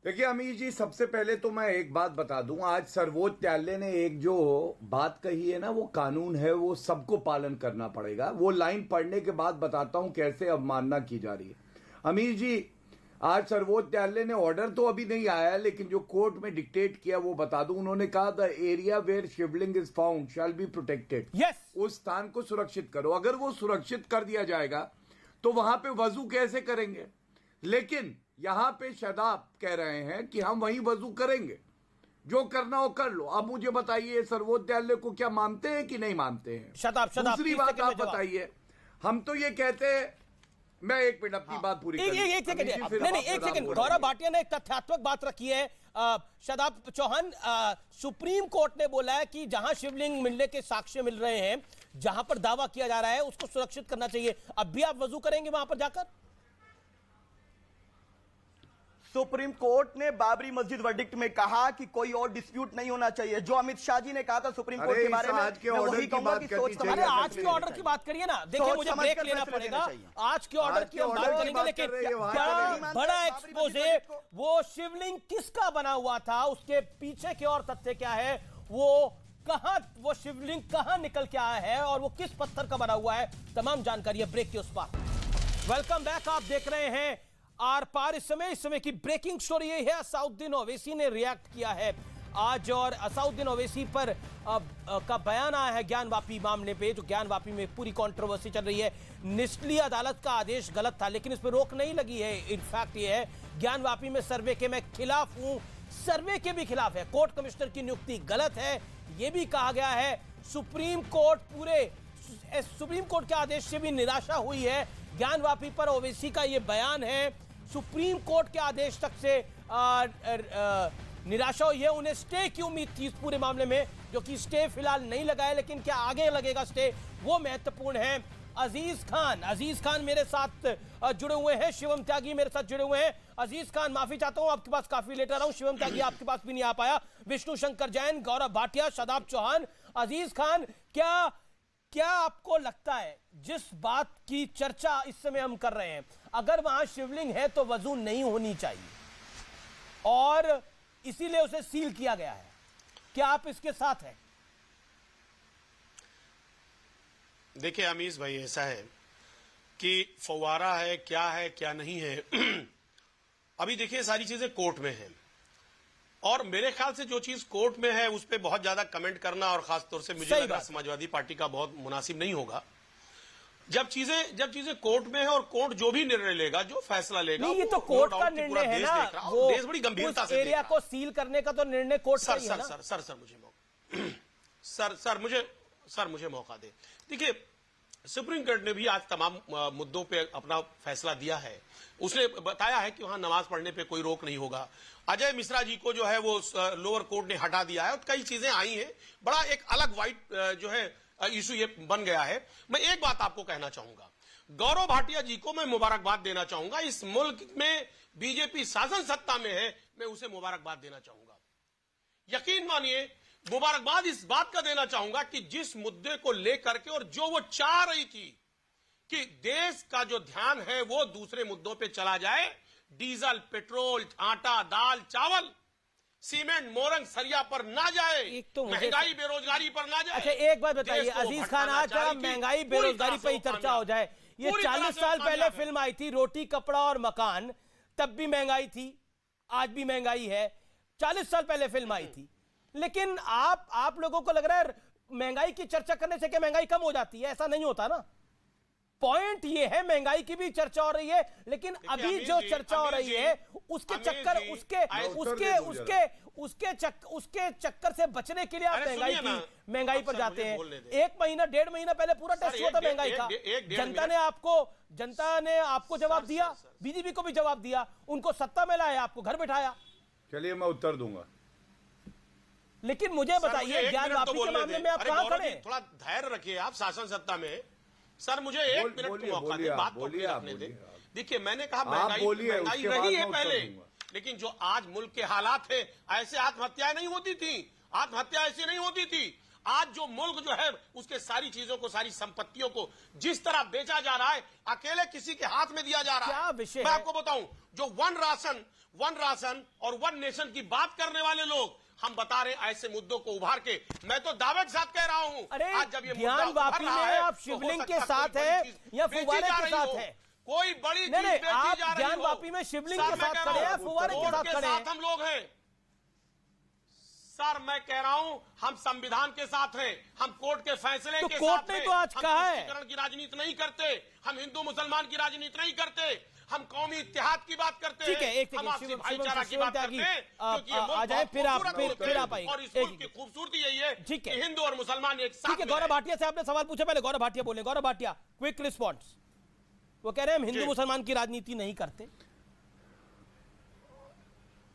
देखिए अमीर जी, सबसे पहले तो मैं एक बात बता दूं, आज सर्वोच्च न्यायालय ने एक जो बात कही है ना, वो कानून है, वो सबको पालन करना पड़ेगा। वो लाइन पढ़ने के बाद बताता हूं कैसे अवमानना की जा रही है। अमीर जी, आज सर्वोच्च न्यायालय ने ऑर्डर तो अभी नहीं आया, लेकिन जो कोर्ट में डिक्टेट किया वो बता दूं। उन्होंने कहा the area where Shivling is found shall be protected. Yes, उस स्थान को सुरक्षित करो। अगर वो सुरक्षित कर दिया जाएगा तो वहां पे वजू कैसे करेंगे? लेकिन यहां पे शादाब कह रहे हैं कि हम वहीं वजू करेंगे, जो करना हो कर लो। अब मुझे बताइए, सर्वोच्च न्यायालय को क्या मानते हैं कि नहीं मानते हैं? शादाब, दूसरी बात आप बताइए, हम तो ये कहते हैं, मैं एक मिनट अपनी बात पूरी एक सेकंड। गौरव भाटिया ने एक तथ्यात्मक बात रखी है। शादाब चौहान, सुप्रीम कोर्ट ने बोला है कि जहां शिवलिंग मिलने के साक्ष्य मिल रहे हैं, जहां पर दावा किया जा रहा है, उसको सुरक्षित करना चाहिए। अब भी आप वजू करेंगे वहां पर जाकर? सुप्रीम कोर्ट ने बाबरी मस्जिद वर्डिक्ट में कहा कि कोई और डिस्प्यूट नहीं होना चाहिए। जो अमित शाह जी ने कहा था सुप्रीम कोर्ट के बारे में, आज के ऑर्डर की बात करनी चाहिए। अरे आज के ऑर्डर की बात करिए ना। देखिए, मुझे ब्रेक लेना पड़ेगा। आज के ऑर्डर की हम बात करेंगे, लेकिन बड़ा एक्सपोजे वो शिवलिंग किसका बना हुआ था, उसके पीछे के और तथ्य क्या है, वो शिवलिंग कहां निकल के आया है और वो किस पत्थर का बना हुआ है, तमाम जानकारी है ब्रेक के उस पार। Welcome back. आप देख रहे हैं आर पार। इस समय की ब्रेकिंग स्टोरी ये है, असाउद्दीन ओवैसी ने रिएक्ट किया है आज, और असाउद्दीन ओवैसी पर का बयान आया है ज्ञानवापी मामले पे, जो ज्ञानवापी में पूरी कंट्रोवर्सी चल रही है। निचली अदालत का आदेश गलत था, लेकिन इस पर रोक नहीं लगी है। इनफैक्ट ये है, ज्ञानवापी में सर्वे के मैं खिलाफ हूं, सर्वे के भी खिलाफ है। कोर्ट कमिश्नर की नियुक्ति गलत है, यह भी कहा गया है। सुप्रीम कोर्ट के आदेश से भी निराशा हुई है। ज्ञानवापी पर ओवैसी का यह बयान है। सुप्रीम कोर्ट के आदेश तक से निराशा हुई है। उन्हें स्टे की उम्मीद थी इस पूरे मामले में, जो कि स्टे फिलहाल नहीं लगा है, लेकिन क्या आगे लगेगा स्टे, वो महत्वपूर्ण है। अजीज खान मेरे साथ जुड़े हुए हैं, शिवम त्यागी मेरे साथ जुड़े हुए हैं। अजीज खान, माफी चाहता हूं, आपके पास काफी लेट आ रहा हूं। शिवम त्यागी आपके पास भी नहीं आ पाया। विष्णु शंकर जैन, गौरव भाटिया, शादाब चौहान। अजीज खान, क्या आपको लगता है, जिस बात की चर्चा इस समय हम कर रहे हैं, अगर वहां शिवलिंग है तो वजू नहीं होनी चाहिए और इसीलिए उसे सील किया गया है, क्या आप इसके साथ हैं? देखिए अमीज भाई, ऐसा है कि फव्वारा है क्या नहीं है अभी देखिए सारी चीजें कोर्ट में हैं, और मेरे ख्याल से जो चीज कोर्ट में है उस पर बहुत ज्यादा कमेंट करना, और खासतौर से मुझे लग रहा है समाजवादी पार्टी का बहुत मुनासिब नहीं होगा। जब चीजें कोर्ट में है और कोर्ट जो भी निर्णय लेगा, जो फैसला लेगा, ये तो कोर्ट का निर्णय है ना, वो देश बड़ी गंभीरता से एरिया को सील करने का तो निर्णय कोर्ट का ही है ना। सर मुझे मौका दे। देखिए, सुप्रीम कोर्ट ने भी आज तमाम मुद्दों पे अपना फैसला दिया है। उसने बताया है कि वहां नमाज पढ़ने पे कोई रोक नहीं होगा। अजय मिश्रा जी को जो है वो लोअर कोर्ट ने हटा दिया है, और कई चीजें आई हैं। बड़ा एक अलग वाइट जो है इशू ये बन गया है। मैं एक बात आपको कहना चाहूंगा, गौरव भाटिया जी को मैं मुबारकबाद देना चाहूंगा। इस मुल्क में बीजेपी शासन सत्ता में है, मैं उसे मुबारकबाद देना चाहूंगा। यकीन मानिए, मुबारकबाद इस बात का देना चाहूंगा कि जिस मुद्दे को लेकर के, और जो वो चाह रही थी कि देश का जो ध्यान है वो दूसरे मुद्दों पे चला जाए, डीजल, पेट्रोल, आटा, दाल, चावल, सीमेंट, मोरंग, सरिया पर ना जाए, तो महंगाई, बेरोजगारी पर ना जाए। अच्छा, एक बात बताइए अजीज खान, आज महंगाई बेरोजगारी पर ही चर्चा हो जाए। ये 40 साल पहले फिल्म आई थी रोटी कपड़ा और मकान, तब भी महंगाई थी, आज भी महंगाई है। 40 साल पहले फिल्म आई थी, लेकिन आप लोगों को लग रहा है महंगाई की चर्चा करने से क्या महंगाई कम हो जाती है? ऐसा नहीं होता ना। पॉइंट ये है, महंगाई की भी चर्चा हो रही है, लेकिन अभी जो चर्चा हो रही है उसके चक्कर उसके चक्कर से बचने के लिए आप महंगाई पर जाते हैं। 1 महीना 1.5 महीना पहले पूरा टेस्ट हुआ था महंगाई का। जनता ने आपको जवाब दिया, बीजेपी को भी जवाब दिया, उनको सत्ता में लाया, आपको घर बैठाया। चलिए मैं उत्तर दूंगा। लेकिन मुझे सर, बताइए मुझे एक ज्ञान मिनट तो वापी के बोलने मामले दें। में आप अरे कहां गौरव खड़े जी, हैं? थोड़ा धैर्य रखिए आप शासन सत्ता में। सर मुझे एक मिनट बोलिए, का मौका बोलिए, दें, बात तो बोलिए, अपनी आप रखने बोलिए, दें। आप। देखिए मैंने कहा आप महंगाई बोलिए, महंगाई उसके बाद रही मैं है उत्तर पहले, दूंगा। लेकिन जो आज मुल्क के हालात है, ऐसे आत्महत्याएं नहीं होती थी, आत्महत्या ऐसी नहीं होती थी। आज जो मुल्क जो है उसके सारी चीजों को, सारी संपत्तियों को जिस तरह बेचा जा रहा है, अकेले किसी के हाथ में दिया जा रहा है। क्या विषय मैं है? आपको बताऊं, जो वन राशन और वन नेशन की बात करने वाले लोग, हम बता रहे हैं ऐसे मुद्दों को उभार के, मैं तो दावे के साथ कह रहा हूं। अरे आज जब ये ज्ञान मुद्दा उभर वापी रहा में है, आप तो हो शिवलिंग सकता के है साथ कोई है बड़ी चीज या बेची फुवारे जा के रही साथ हो। है? कोई बड़ी नहीं, चीज नहीं, बेची आप जा रही ज्ञान हो। वापी में शिवलिंग सर, के मैं साथ कह खड़े रहा हैं, हूं, फुवारे के कोर्ट साथ खड़े हैं। हम लोग हैं। सर मैं कह रहा हूं, हम संविधान के साथ हैं, हम कोर्ट के फैसले तो के कोर्ट साथ ने हैं। तो आज हम कहा है। तुष्टीकरण की राजनीति नहीं करते, हम हिंदू मुसलमान की राजनीति नहीं करते, हम कौमी इत्तेहाद की बात करते ठीक है, हैं, एक हम सेकंड, आपसी शिवम भाईचारा की शिवम बात त्यागी, करते हैं, क्योंकि ये आ मुल्क जाए, बहुत फिर आप खूबसूरत मुल्क फिर है। आप आइए। और इस एक मुल्क की खूबसूरती यही है ठीक है। कि हिंदू और मुसलमान एक साथ ठीक है, में गौरव रहें। भाटिया से आपने सवाल पूछा, पहले गौरव भाटिया बोले। Gaurav Bhatia, quick response. वो कह रहे हैं हम हिंदू जी। मुसलमान की राजनीति नहीं करते।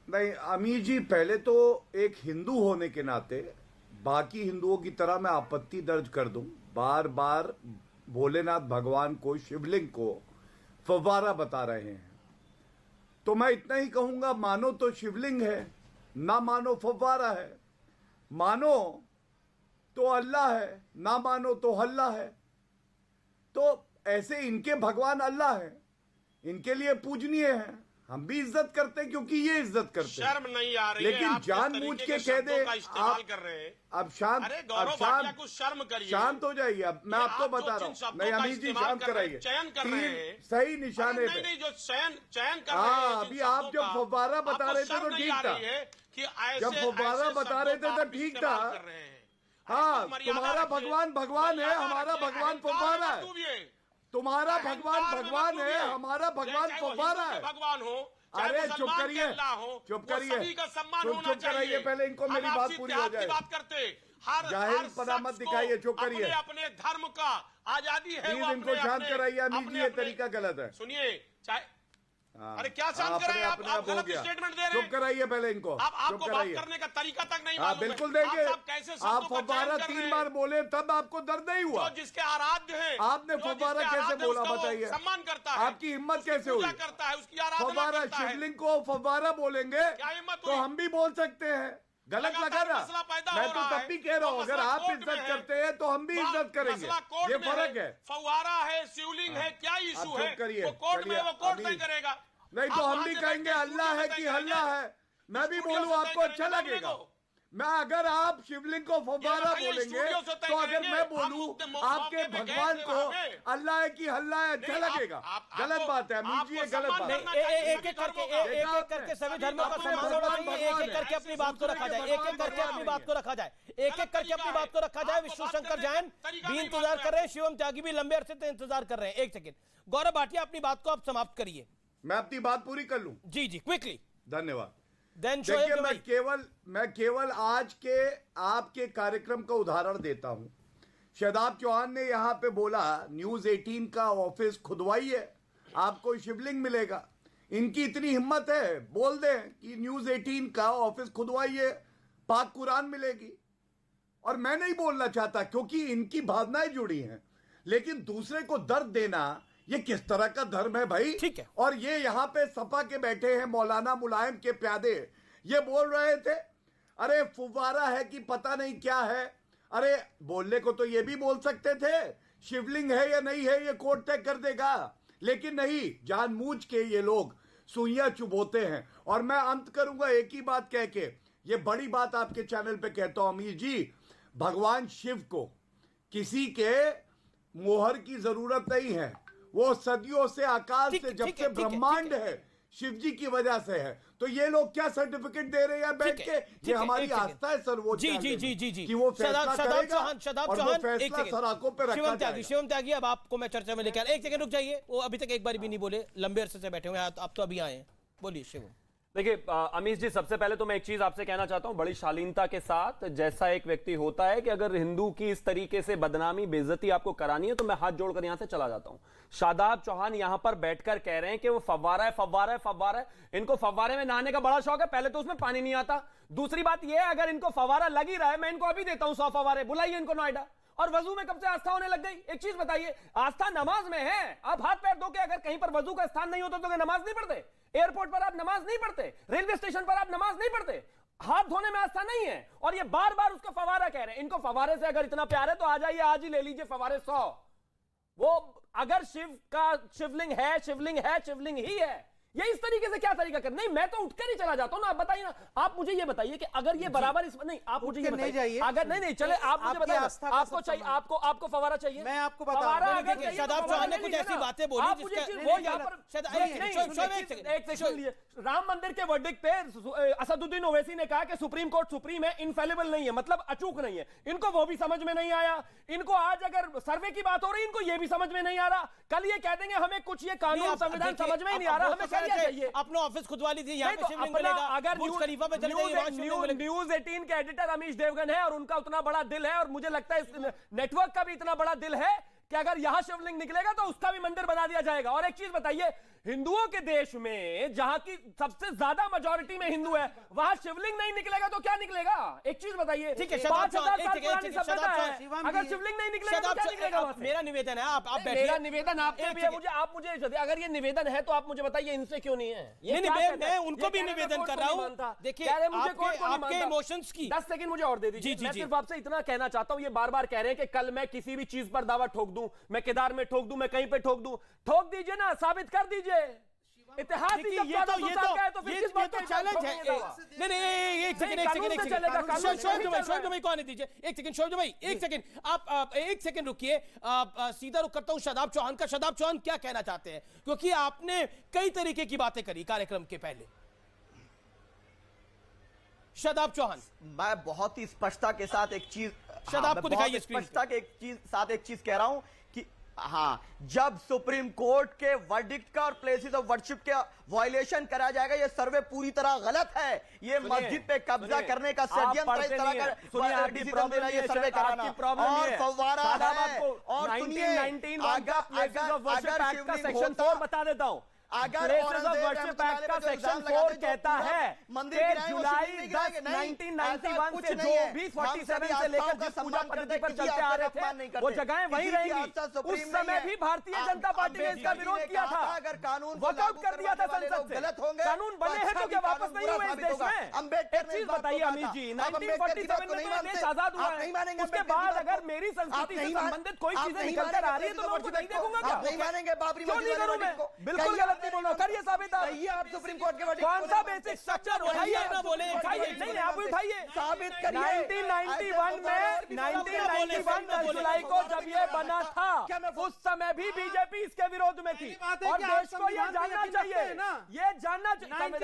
नहीं अमीर जी, पहले तो एक हिंदू होने के नाते बाकी हिंदुओं की तरह मैं आपत्ति दर्ज कर दूं, बार बार भोलेनाथ भगवान को, शिवलिंग को फव्वारा बता रहे हैं। तो मैं इतना ही कहूंगा, मानो तो शिवलिंग है, ना मानो फव्वारा है। मानो तो अल्लाह है, ना मानो तो हल्ला है। तो ऐसे इनके भगवान अल्लाह है, इनके लिए पूजनीय है, हम भी इज्जत करते हैं क्योंकि ये इज्जत करते हैं। शर्म नहीं आ रही है, लेकिन आप किस जानबूझ तरीके के के कह दे शब्दों का इस्तेमाल आप कर रहे हैं। अब शांत, अरे अब गौरव भाटिया शांत, को शर्म करिए। शांत हो जाइए। अब मैं ये आपको आप जो बता रहा जिन हूँ, शब्दों नहीं का अमीर जी इस्तेमाल शांत कर रहे हैं, कराइए। चयन कर रहे तीन हैं। सही निशाने नहीं पे। नहीं, जो चयन कर रहे हैं हाँ, जिन अभी आप शब्दों जब का, फव्वारा बता आपको रहे थे तो शर्म नहीं ठीक आ था। रही है कि जब ऐसे फव्वारा ऐसे बता रहे थे शब्दों तो का ठीक इस्तेमाल था। कर रहे हैं। हाँ, कुछ मर्यादा तुम्हारा रखिए। भगवान भगवान है, मर्यादा हमारा रखिए, भगवान अहंकार फव्वारा में है। मत डूबिए। तुम्हारा भगवान अहंकार में भगवान मत है, डूबिए। हमारा भगवान चाहे वो फव्वारा हिंदू है। के भगवान हो, चाहे अरे चुप मुसलमान के करिए, अल्लाह हो, चुप वो करिए, सभी का सम्मान चुप होना कराइए चाहिए। पहले इनको, हम मेरी बात आपसी पूरी इत्तेहाद हो जाए। की बात करते, हर जाहिल पनामत शख्स को दिखाइए, चुप करिए। अपने अपने धर्म का आजादी है, प्लीज वो इनको शांत कराइए अमीर जी, ये अपने- तरीका गलत है। सुनिए, चाहे हाँ। अरे क्या शांत अपने कराए आप अपने आप हो गलत गया। स्टेटमेंट दे रहे चुप हैं। कराइए पहले इनको, आप चुप आपको बात कराइए। करने का तरीका तक नहीं हाँ मालूम है। बिल्कुल देंगे। आप कैसे आप शब्दों का फव्वारा चयन कर रहे 3 हैं। बार बोले तब आपको दर्द नहीं हुआ। जो जिसके आराध्य है, आपने जो फव्वारा जिसके कैसे आराध्य है, बोला उसका वो बताइए? सम्मान करता है, आपकी हिम्मत उसकी कैसे पूजा हुई? करता है, उसकी आराधना फव्वारा करता है। शिवलिंग को फव्वारा बोलेंगे क्या हिम्मत तो हुई? हम भी बोल सकते हैं। गलत लगा लगातार ना? मसला पैदा मैं हो तो रहा तब है। भी कह रहा हूँ, तो अगर मसला आप कोर्ट में इज्जत है। करते हैं तो हम भी इज्जत करेंगे। मसला कोर्ट ये में फर्क है। फव्वारा है, शिवलिंग है, क्या इशू चुप है? करिए, वो कोर्ट में, चलिए, वो कोर्ट अभी- तय करेगा। नहीं तो आप हम वहां भी से कहेंगे बैठ के अल्लाह है स्टूडियो कि में तय हल्ला करेंगे। है। मैं भी स्टूडियो बोलूं से तय आपको करेंगे अच्छा मामले लगेगा। को। मैं अगर आप शिवलिंग को फव्वारा बताइए, बोलेंगे स्टूडियो से तय तो अगर करेंगे। मैं आप बोलूं मुद्दे आपके मौके पे भगवान गए थे को वहां पे। अल्लाह है कि हल्ला है, अच्छा नहीं, आप- लगेगा। आप- गलत आपको- बात है अमीर जी, ये आपको गलत सम्मान बात है। करना नहीं, चाहिए एक एक सभी करके धर्मों का। एक एक करके सभी धर्मों का अपने सम्मान होना भगवान चाहिए। एक एक भगवान करके है। अपनी बात को रखा जाए, एक एक करके अपनी बात को रखा जाए, एक एक करके अपनी बात को रखा जाए। विष्णु शंकर जैन भी इंतजार कर रहे हैं, शिवम त्यागी भी लंबे अरसे से इंतजार कर रहे हैं। एक सेकंड, गौरव भाटिया अपनी बात को आप समाप्त करिए। मैं अपनी बात पूरी कर लूं? जी जी, क्विकली। धन्यवाद। देन देखिए, मैं केवल आज के आपके कार्यक्रम का उदाहरण देता हूं। शदाब चौहान ने यहां पे बोला न्यूज 18 का ऑफिस खुदवाइए, आपको शिवलिंग मिलेगा। इनकी इतनी हिम्मत है, बोल दें कि न्यूज 18 का ऑफिस खुदवाइए, पाक कुरान मिलेगी। और मैं नहीं बोलना चाहता क्योंकि इनकी भावनाएं जुड़ी हैं, लेकिन दूसरे को दर्द देना ये किस तरह का धर्म है भाई? ठीक है। और ये यहां पे सपा के बैठे हैं मौलाना मुलायम के प्यादे, ये बोल रहे थे अरे फुव्वारा है कि पता नहीं क्या है। अरे बोलने को तो ये भी बोल सकते थे शिवलिंग है या नहीं है ये कोर्ट तय कर देगा, लेकिन नहीं, जानबूझ के ये लोग सुइयां चुभोते हैं। और मैं अंत करूंगा एक ही बात कह के, ये बड़ी बात आपके चैनल पे कहता हूं अमीर जी, भगवान शिव को किसी के मोहर की जरूरत नहीं है। वो सदियों से आकाश से जब से ब्रह्मांड है शिव जी की वजह से है। तो ये लोग क्या सर्टिफिकेट दे रहे हैं बैठ के? ये हमारी आस्था है सर्वोच्च जी जी जी जी जी कि वो फैसला करेगा शदाब और वो चौहान, फैसला सराखों पे रखा जाएगा। शिवम त्यागी, अब आपको मैं चर्चा में लेकर, एक सेकंड रुक जाइए, वो अभी तक एक बार भी नहीं बोले, लंबे अरसे से बैठे हुए हैं, आप तो अभी आए हैं, बोलिए शिवम। देखिए अमीश जी, सबसे पहले तो मैं एक चीज आपसे कहना चाहता हूं बड़ी शालीनता के साथ, जैसा एक व्यक्ति होता है कि अगर हिंदू की इस तरीके से बदनामी बेइज्जती आपको करानी है तो मैं हाथ जोड़कर यहां से चला जाता हूं। शादाब चौहान यहां पर बैठकर कह रहे हैं कि वो फव्वारा है, फव्वारा है, फव्वारा है। इनको फव्वारे में नहाने का बड़ा शौक है, पहले तो उसमें पानी नहीं आता, दूसरी बात यह है, अगर इनको फवारा लग ही रहा है, मैं इनको अभी देता हूं 100 फवारे, बुलाइए इनको नोएडा। और वजू में कब से आस्था होने लग गई? एक चीज बताइए, आस्था नमाज में है। आप हाथ पैर धो के अगर कहीं पर वजू का स्थान नहीं होता तो क्या नमाज नहीं पढ़ते? एयरपोर्ट पर आप नमाज नहीं पढ़ते? रेलवे स्टेशन पर आप नमाज नहीं पढ़ते? हाथ धोने में आस्था नहीं है? और ये बार बार उसका फवारा कह रहे हैं। इनको फवारे से अगर इतना प्यार है तो आ जाइए, आज ही ले लीजिए फवारे 100। वो अगर शिव का शिवलिंग है, शिवलिंग है, शिवलिंग ही है, ये इस तरीके से क्या तरीका कर? नहीं, मैं तो उठकर ही चला जाता हूं ना। आप बताइए ना, आप मुझे ये बताइए कि अगर ये बराबर इस नहीं, आप मुझे ये बताइए, अगर नहीं चले, आप मुझे बताइए, आपको चाहिए, आपको फवारा चाहिए, मैं आपको बता शादाब चौहान ने कुछ ऐसी बातें बोली वो यहाँ पर एक सेकंड लिए, राम मंदिर के वर्डिक्ट पे असदुद्दीन ओवैसी ने कहा कि सुप्रीम कोर्ट सुप्रीम है, इनफेलिबल नहीं है, मतलब अचूक नहीं है। इनको वो भी समझ में नहीं आया। इनको आज अगर सर्वे की बात हो रही है, इनको ये भी समझ में नहीं आ रहा। कल ये कह देंगे हमें कुछ ये कानून संविधान समझ में ही नहीं आ रहा, हमें चाहिए अपना ऑफिस खुदवा लीजिए, यहाँ पे शिवलिंग मिलेगा। अगर बुर्ज खलीफा पे चले जाइए, वहाँ शिवलिंग मिलेगा। न्यूज 18 के एडिटर अमीश देवगन है और उनका उतना बड़ा दिल है, और मुझे लगता है इस नेटवर्क का भी इतना बड़ा दिल है कि अगर यहां शिवलिंग निकलेगा तो उसका भी मंदिर बना दिया जाएगा। और एक चीज बताइए, हिंदुओं के देश में जहां की सबसे ज्यादा मेजॉरिटी में हिंदू है, वहां शिवलिंग नहीं निकलेगा तो क्या निकलेगा? एक चीज बताइए, ठीक है, 5000 साल पुरानी सभ्यता है, अगर शिवलिंग नहीं निकलेगा तो क्या निकलेगा? मेरा निवेदन है, आप बैठिए। मेरा निवेदन आपसे भी है, आप मुझे अगर ये निवेदन है तो आप मुझे बताइए इनसे क्यों नहीं है? मैं उनको भी निवेदन कर रहा हूं। देखिए, आपके इमोशंस की 10 सेकंड मुझे और दे दीजिए। मैं सिर्फ आपसे इतना कहना चाहता हूं, ये बार बार कह रहे हैं कि कल मैं किसी भी चीज पर दावा ठोक दूं, मैं केदार में ठोक दूं, मैं कहीं पे ठोक दूं। ठोक दीजिए ना, साबित कर दीजिए। इतिहास ही जब ये तो चैलेंज है। नहीं, एक सेकंड शोएब भाई को आने दीजिए। एक सेकंड शोएब भाई, एक सेकंड आप एक सेकंड रुकिए। सीधा रुक करता हूं शादाब चौहान का। शादाब चौहान क्या कहना चाहते हैं, क्योंकि आपने कई तरीके की बातें करी कार्यक्रम के पहले। शादाब चौहान, मैं बहुत ही स्पष्टता के साथ एक चीज, शादाब को दिखाइए स्क्रीन पे। स्पष्टता के साथ एक चीज कह रहा हूं कि हाँ, जब सुप्रीम कोर्ट के वर्डिक्ट का और प्लेसेस ऑफ वर्शिप का वायलेशन कराया जाएगा, ये सर्वे पूरी तरह गलत है। ये मस्जिद पे कब्जा करने का षड्यंत्र, इस तरह का डिसीजन देना, ये सर्वे कराना और फव्वारा है। और सुनिए, अगर सेक्शन 4 बता देता हूं, अगर सेक्शन 4 कहता है कि जुलाई 10, 1991 से जो भी 47 से लेकर जिस पूजा पद्धति पर चलते आ रहे थे, वो जगहें वही रहेंगी। उस समय भी भारतीय जनता पार्टी ने इसका विरोध किया था, अगर कानून वॉकआउट कर दिया था संसद से। गलत होंगे, कानून बने हैं तो क्या वापस नहीं हुए इस देश में? एक चीज बताइए अमीश जी, 1947 में तो देश आजाद हुआ है, उसके बाद अगर मेरी संस्कृति से संबंधित कोई चीजें निकल कर आ रही है तो मैं उनको नहीं देखूंगा क्या? नहीं मानेंगे बाबरी क्यों नहीं करूं मैं? बिल्कुल गलत नहीं बोल रहा, करिए साबित। आप सुप्रीम कोर्ट के कौन सा बेसिक स्ट्रक्चर उठाइए ना बोले, नहीं आप उठाइए, साबित करिए। 1991 में 1991 जुलाई को जब ये बना था, उस समय भी बीजेपी इसके विरोध में थी। और देश को ये जानना चाहिए, ये जानना चाहिए।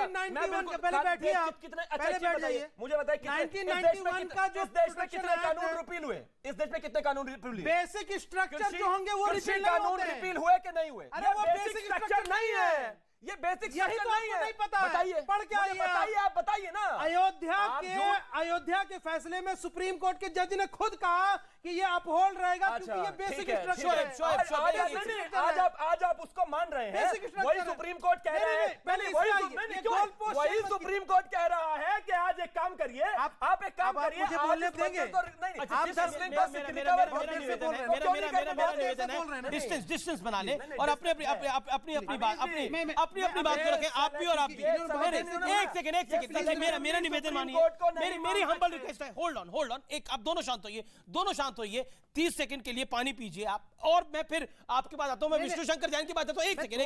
पहले बैठिए आप, कितने अच्छा मुझे बताइए, 1991 का जो इस देश में कितने कानून रिपील हुए? इस देश में कितने कानून रिपील हुए? बेसिक स्ट्रक्चर जो होंगे वो कानून रिपील हुए कि नहीं हुए? अरे वो बेसिक स्ट्रक्चर नहीं है, ये बेसिक स्ट्रक्चर नहीं है। नहीं पता है, बताइए, पढ़ के आइए, बताइए, आप बताइए ना। अयोध्या के फैसले में सुप्रीम कोर्ट के जज ने खुद कहा कि ये अपहोल्ड रहेगा, क्योंकि ये बेसिक स्ट्रक्चर है। आज आप उसको मान रहे हैं, वही सुप्रीम कोर्ट कह रहे हैं, वही सुप्रीम कोर्ट कह रहा है कि आज एक काम करिए, आप एक काम करिए, मुझे बोलने देंगे। डिस्टेंस बना ले और अपनी बात को रखें, आप भी और आप भी। एक सेकंड, मेरा निवेदन मानिए, मेरी हम्बल रिक्वेस्ट है। होल्ड ऑन, एक आप दोनों शांत होइए, 30 सेकंड के लिए पानी पीजिए आप, और मैं फिर आपकी बात आता हूं। मैं विष्णु शंकर जैन की बात आता हूं। एक सेकंड,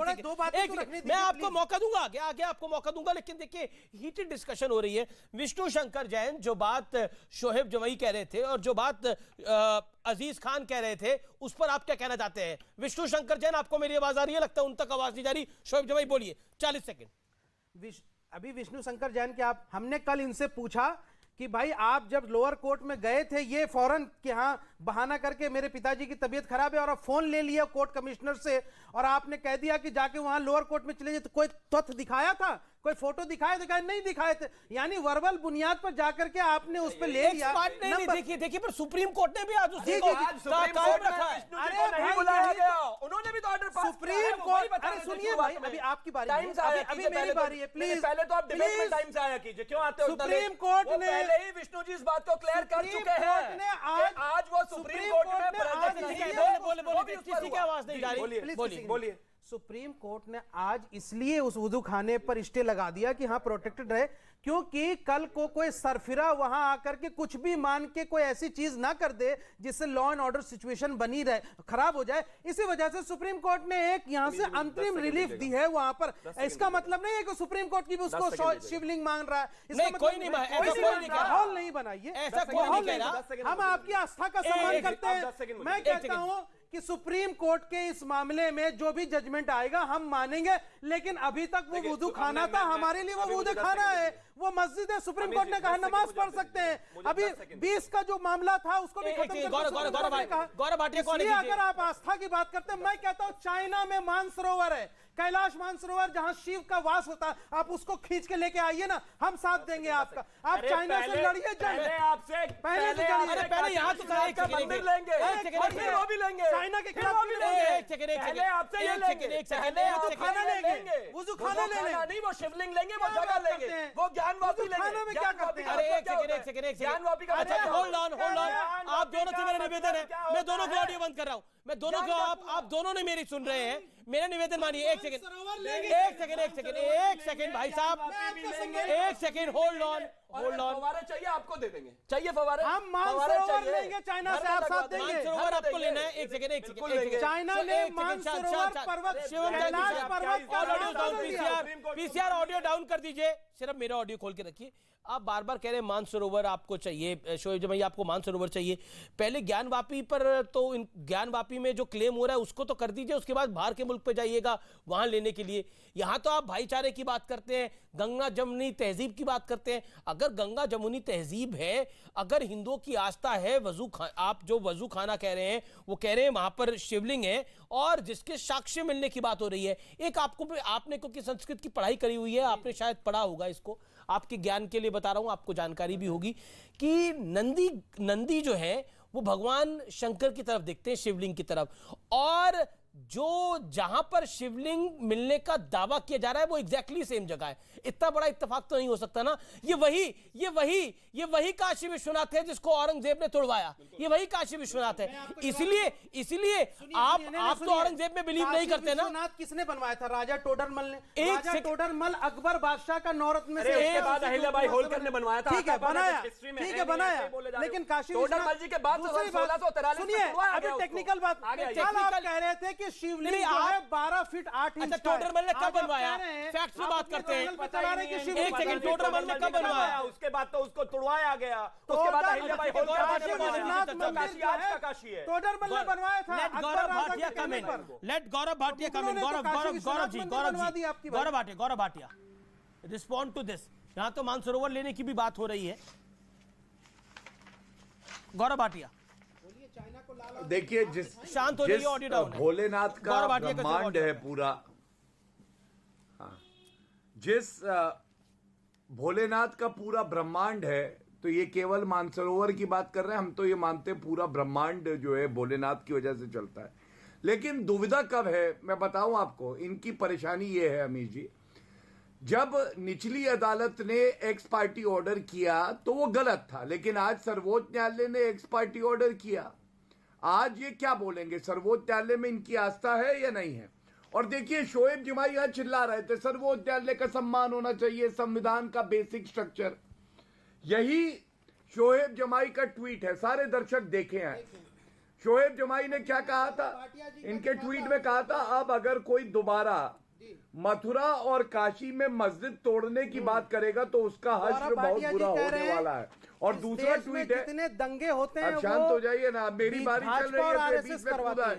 मैं आपको मौका दूंगा, आगे आपको मौका दूंगा, लेकिन देखिए हीटेड डिस्कशन हो रही है। विष्णु शंकर जैन जो बात शोएब जमई कह रहे थे और जो बात अजीज खान कह रहे थे, उस पर आप क्या कहना चाहते हैं? विष्णु शंकर जैन, आपको मेरी आवाज आ रही है? लगता है उन तक आवाज नहीं जा रही। शोएब जमई बोलिए, 40 सेकंड। अभी विष्णु शंकर जैन के हमने कल इनसे पूछा कि भाई आप जब लोअर कोर्ट में गए थे, ये फौरन कि हाँ बहाना करके मेरे पिताजी की तबीयत खराब है, और आप फोन ले लिया कोर्ट कमिश्नर से और आपने कह दिया कि जाके वहां लोअर कोर्ट में चले जाए, तो कोई तथ्य दिखाया था? कोई फोटो दिखाए नहीं दिखाए थे, यानी वर्बल बुनियाद पर जाकर के आपने उस पर ले लिया। नहीं देखिए पर सुप्रीम कोर्ट ने भी आज सुप्रीम कोर्ट, अरे सुनिए भाई, अभी आपकी बारी है, अभी मेरी बारी है, प्लीज। पहले तो आप डिबेट में टाइम से आया कीजिए, क्यों आते हो? सुप्रीम कोर्ट ने पहले ही विष्णु जी इस बात को क्लियर कर चुके हैं। आज वो सुप्रीम कोर्ट में किसी की आवाज नहीं जा रही, बोलिए। सुप्रीम कोर्ट ने आज इसलिए उस वुदू खाने पर स्टे लगा दिया कि हाँ प्रोटेक्टेड रहे, क्योंकि कल को कोई सरफिरा वहां आकर के कुछ भी मान के कोई ऐसी चीज ना कर दे जिससे लॉ एंड ऑर्डर सिचुएशन बनी रहे, खराब हो जाए। इसी वजह से सुप्रीम कोर्ट ने एक यहां से अंतरिम रिलीफ दी है वहां पर। इसका मतलब नहीं है कि सुप्रीम कोर्ट की भी उसको शिवलिंग मांग रहा है, इसका मतलब कोई नहीं, माहौल नहीं बनाइए, ऐसा कोई नहीं कह रहा। हम आपकी आस्था का सम्मान करते हैं। मैं कहता हूं कि सुप्रीम कोर्ट के इस मामले में जो भी जजमेंट आएगा हम मानेंगे, लेकिन अभी तक वो वुदू खाना था, हमारे लिए वो वुदू खाना है, वो मस्जिद है। सुप्रीम कोर्ट ने कहा नमाज पढ़ सकते हैं। अभी 20 का जो मामला था उसको भी खत्म कर। अगर आप आस्था की बात करते हैं, मैं कहता हूं चाइना में मानसरोवर है, कैलाश मानसरोवर, जहां शिव का वास होता है, आप उसको खींच के लेके आइए ना, हम साथ देंगे आपका। आप चाइना से लड़िए, पहले यहाँ तो मंदिर लेंगे, वो भी लेंगे, चाइना के खिलाफ भी लेंगे, खाना लेंगे, वुज़ू खाना ले लेंगे, नहीं वो शिवलिंग लेंगे, वो जगह लेंगे, वो ज्ञानवापी लेंगे। खाना में क्या करते हैं? ज्ञानवापी का होल्ड ऑन आप दोनों से मेरा निवेदन है, मैं दोनों को ऑडियो बंद कर रहा हूं, मैं दोनों को, आप दोनों ने मेरी सुन रहे हैं, मेरा निवेदन मानिए। एक सेकंड भाई साहब, एक सेकंड, होल्ड ऑन। फवारे चाहिए आपको दे देंगे, चाहिए फवारे, हम मानसरोवर लेंगे चाइना से, आप साथ देंगे। मानसरोवर आपको लेना है, एक सेकंड। चाइना ने मानसरोवर पर्वत, कैलाश पर्वत का पीसीआर ऑडियो डाउन कर दीजिए, सिर्फ मेरा ऑडियो खोल के रखिए। आप बार बार कह रहे हैं मानसरोवर आपको चाहिए, शोएब जमाई आपको मानसरोवर चाहिए। पहले ज्ञानवापी पर तो ज्ञानवापी में जो क्लेम हो रहा है उसको तो कर दीजिए, उसके बाद बाहर के मुल्क पे जाइएगा वहां लेने के लिए। यहां तो आप भाईचारे की बात करते हैं, गंगा जमुनी तहजीब की बात करते हैं। अगर गंगा जमुनी तहजीब है, अगर हिंदुओं की आस्था है, आप जो वजू खाना कह रहे हैं, वो कह रहे हैं वहां पर शिवलिंग है और जिसके साक्ष्य मिलने की बात हो रही है। एक आपने क्योंकि संस्कृत की पढ़ाई करी हुई है, आपने शायद पढ़ा होगा इसको, आपके ज्ञान के लिए बता रहा हूं, आपको जानकारी भी होगी कि नंदी जो है वो भगवान शंकर की तरफ देखते हैं, शिवलिंग की तरफ, और जो जहां पर शिवलिंग मिलने का दावा किया जा रहा है वो एग्जैक्टली सेम जगह है। इतना बड़ा इत्तेफाक तो नहीं हो सकता ना। ये वही काशी विश्वनाथ है जिसको औरंगजेब ने तोड़वाया, ये वही काशी विश्वनाथ है। इसलिए आप तो औरंगजेब में बिलीव नहीं करते ना। विश्वनाथ किसने बनवाया था? राजा टोडरमल ने। राजा टोडरमल अक्बर बादशाह का नौरत्न में से एक बाद अहिल्याबाई होलकर ने बनवाया था। ठीक है, बनाया, ठीक है, बनाया, लेकिन काशी टोडरमल जी के बाद 1643 सुनिए, अभी टेक्निकल बात, आप कह रहे थे कि शिवलिंग जो है 12 फीट 8 इंच। टोडरमल ने कब बनवाया? फैक्ट्स पे बात करते हैं। एक सेकंड, टोडरमल ने कब बनवाया? उसके बाद तो उसको तोड़वाया गया, उसके बाद अहिल्याबाई होलकर काशी आज का काशी है। टोडरमल ने बनवाया था। Let Gaurav Bhatia come in, let Gaurav Bhatia come in. Gaurav Bhatia respond to this. यहां तो मानसरोवर लेने की भी बात हो रही है। गौरव भाटिया देखिए, शांत हो जाइए, ऑडियो डाउन है। भोलेनाथ का ब्रह्मांड है पूरा, हाँ, जिस भोलेनाथ का पूरा ब्रह्मांड है, तो ये केवल मानसरोवर की बात कर रहे हैं हम, तो ये मानते हैं पूरा ब्रह्मांड जो है भोलेनाथ की वजह से चलता है। लेकिन दुविधा कब है, मैं बताऊं आपको। इनकी परेशानी ये है अमीर जी, जब निचली अदालत ने एक्स पार्टी ऑर्डर किया तो वो गलत था, लेकिन आज सर्वोच्च न्यायालय ने एक्स पार्टी ऑर्डर किया। आज ये क्या बोलेंगे, सर्वोच्च न्यायालय में इनकी आस्था है या नहीं है? और देखिए, शोएब जमाई यहां चिल्ला रहे थे सर्वोच्च न्यायालय का सम्मान होना चाहिए, संविधान का बेसिक स्ट्रक्चर। यही शोएब जमाई का ट्वीट है, सारे दर्शक देखे हैं। शोएब जमाई ने क्या कहा था? इनके ट्वीट में कहा था, अब अगर कोई दोबारा मथुरा और काशी में मस्जिद तोड़ने की बात करेगा तो उसका हश्र बहुत बुरा होने वाला है। और दूसरा ट्वीट है, कितने दंगे होते हैं, शांत हो जाइए ना, मेरी बारी चल रही है, बीच में कूदा है,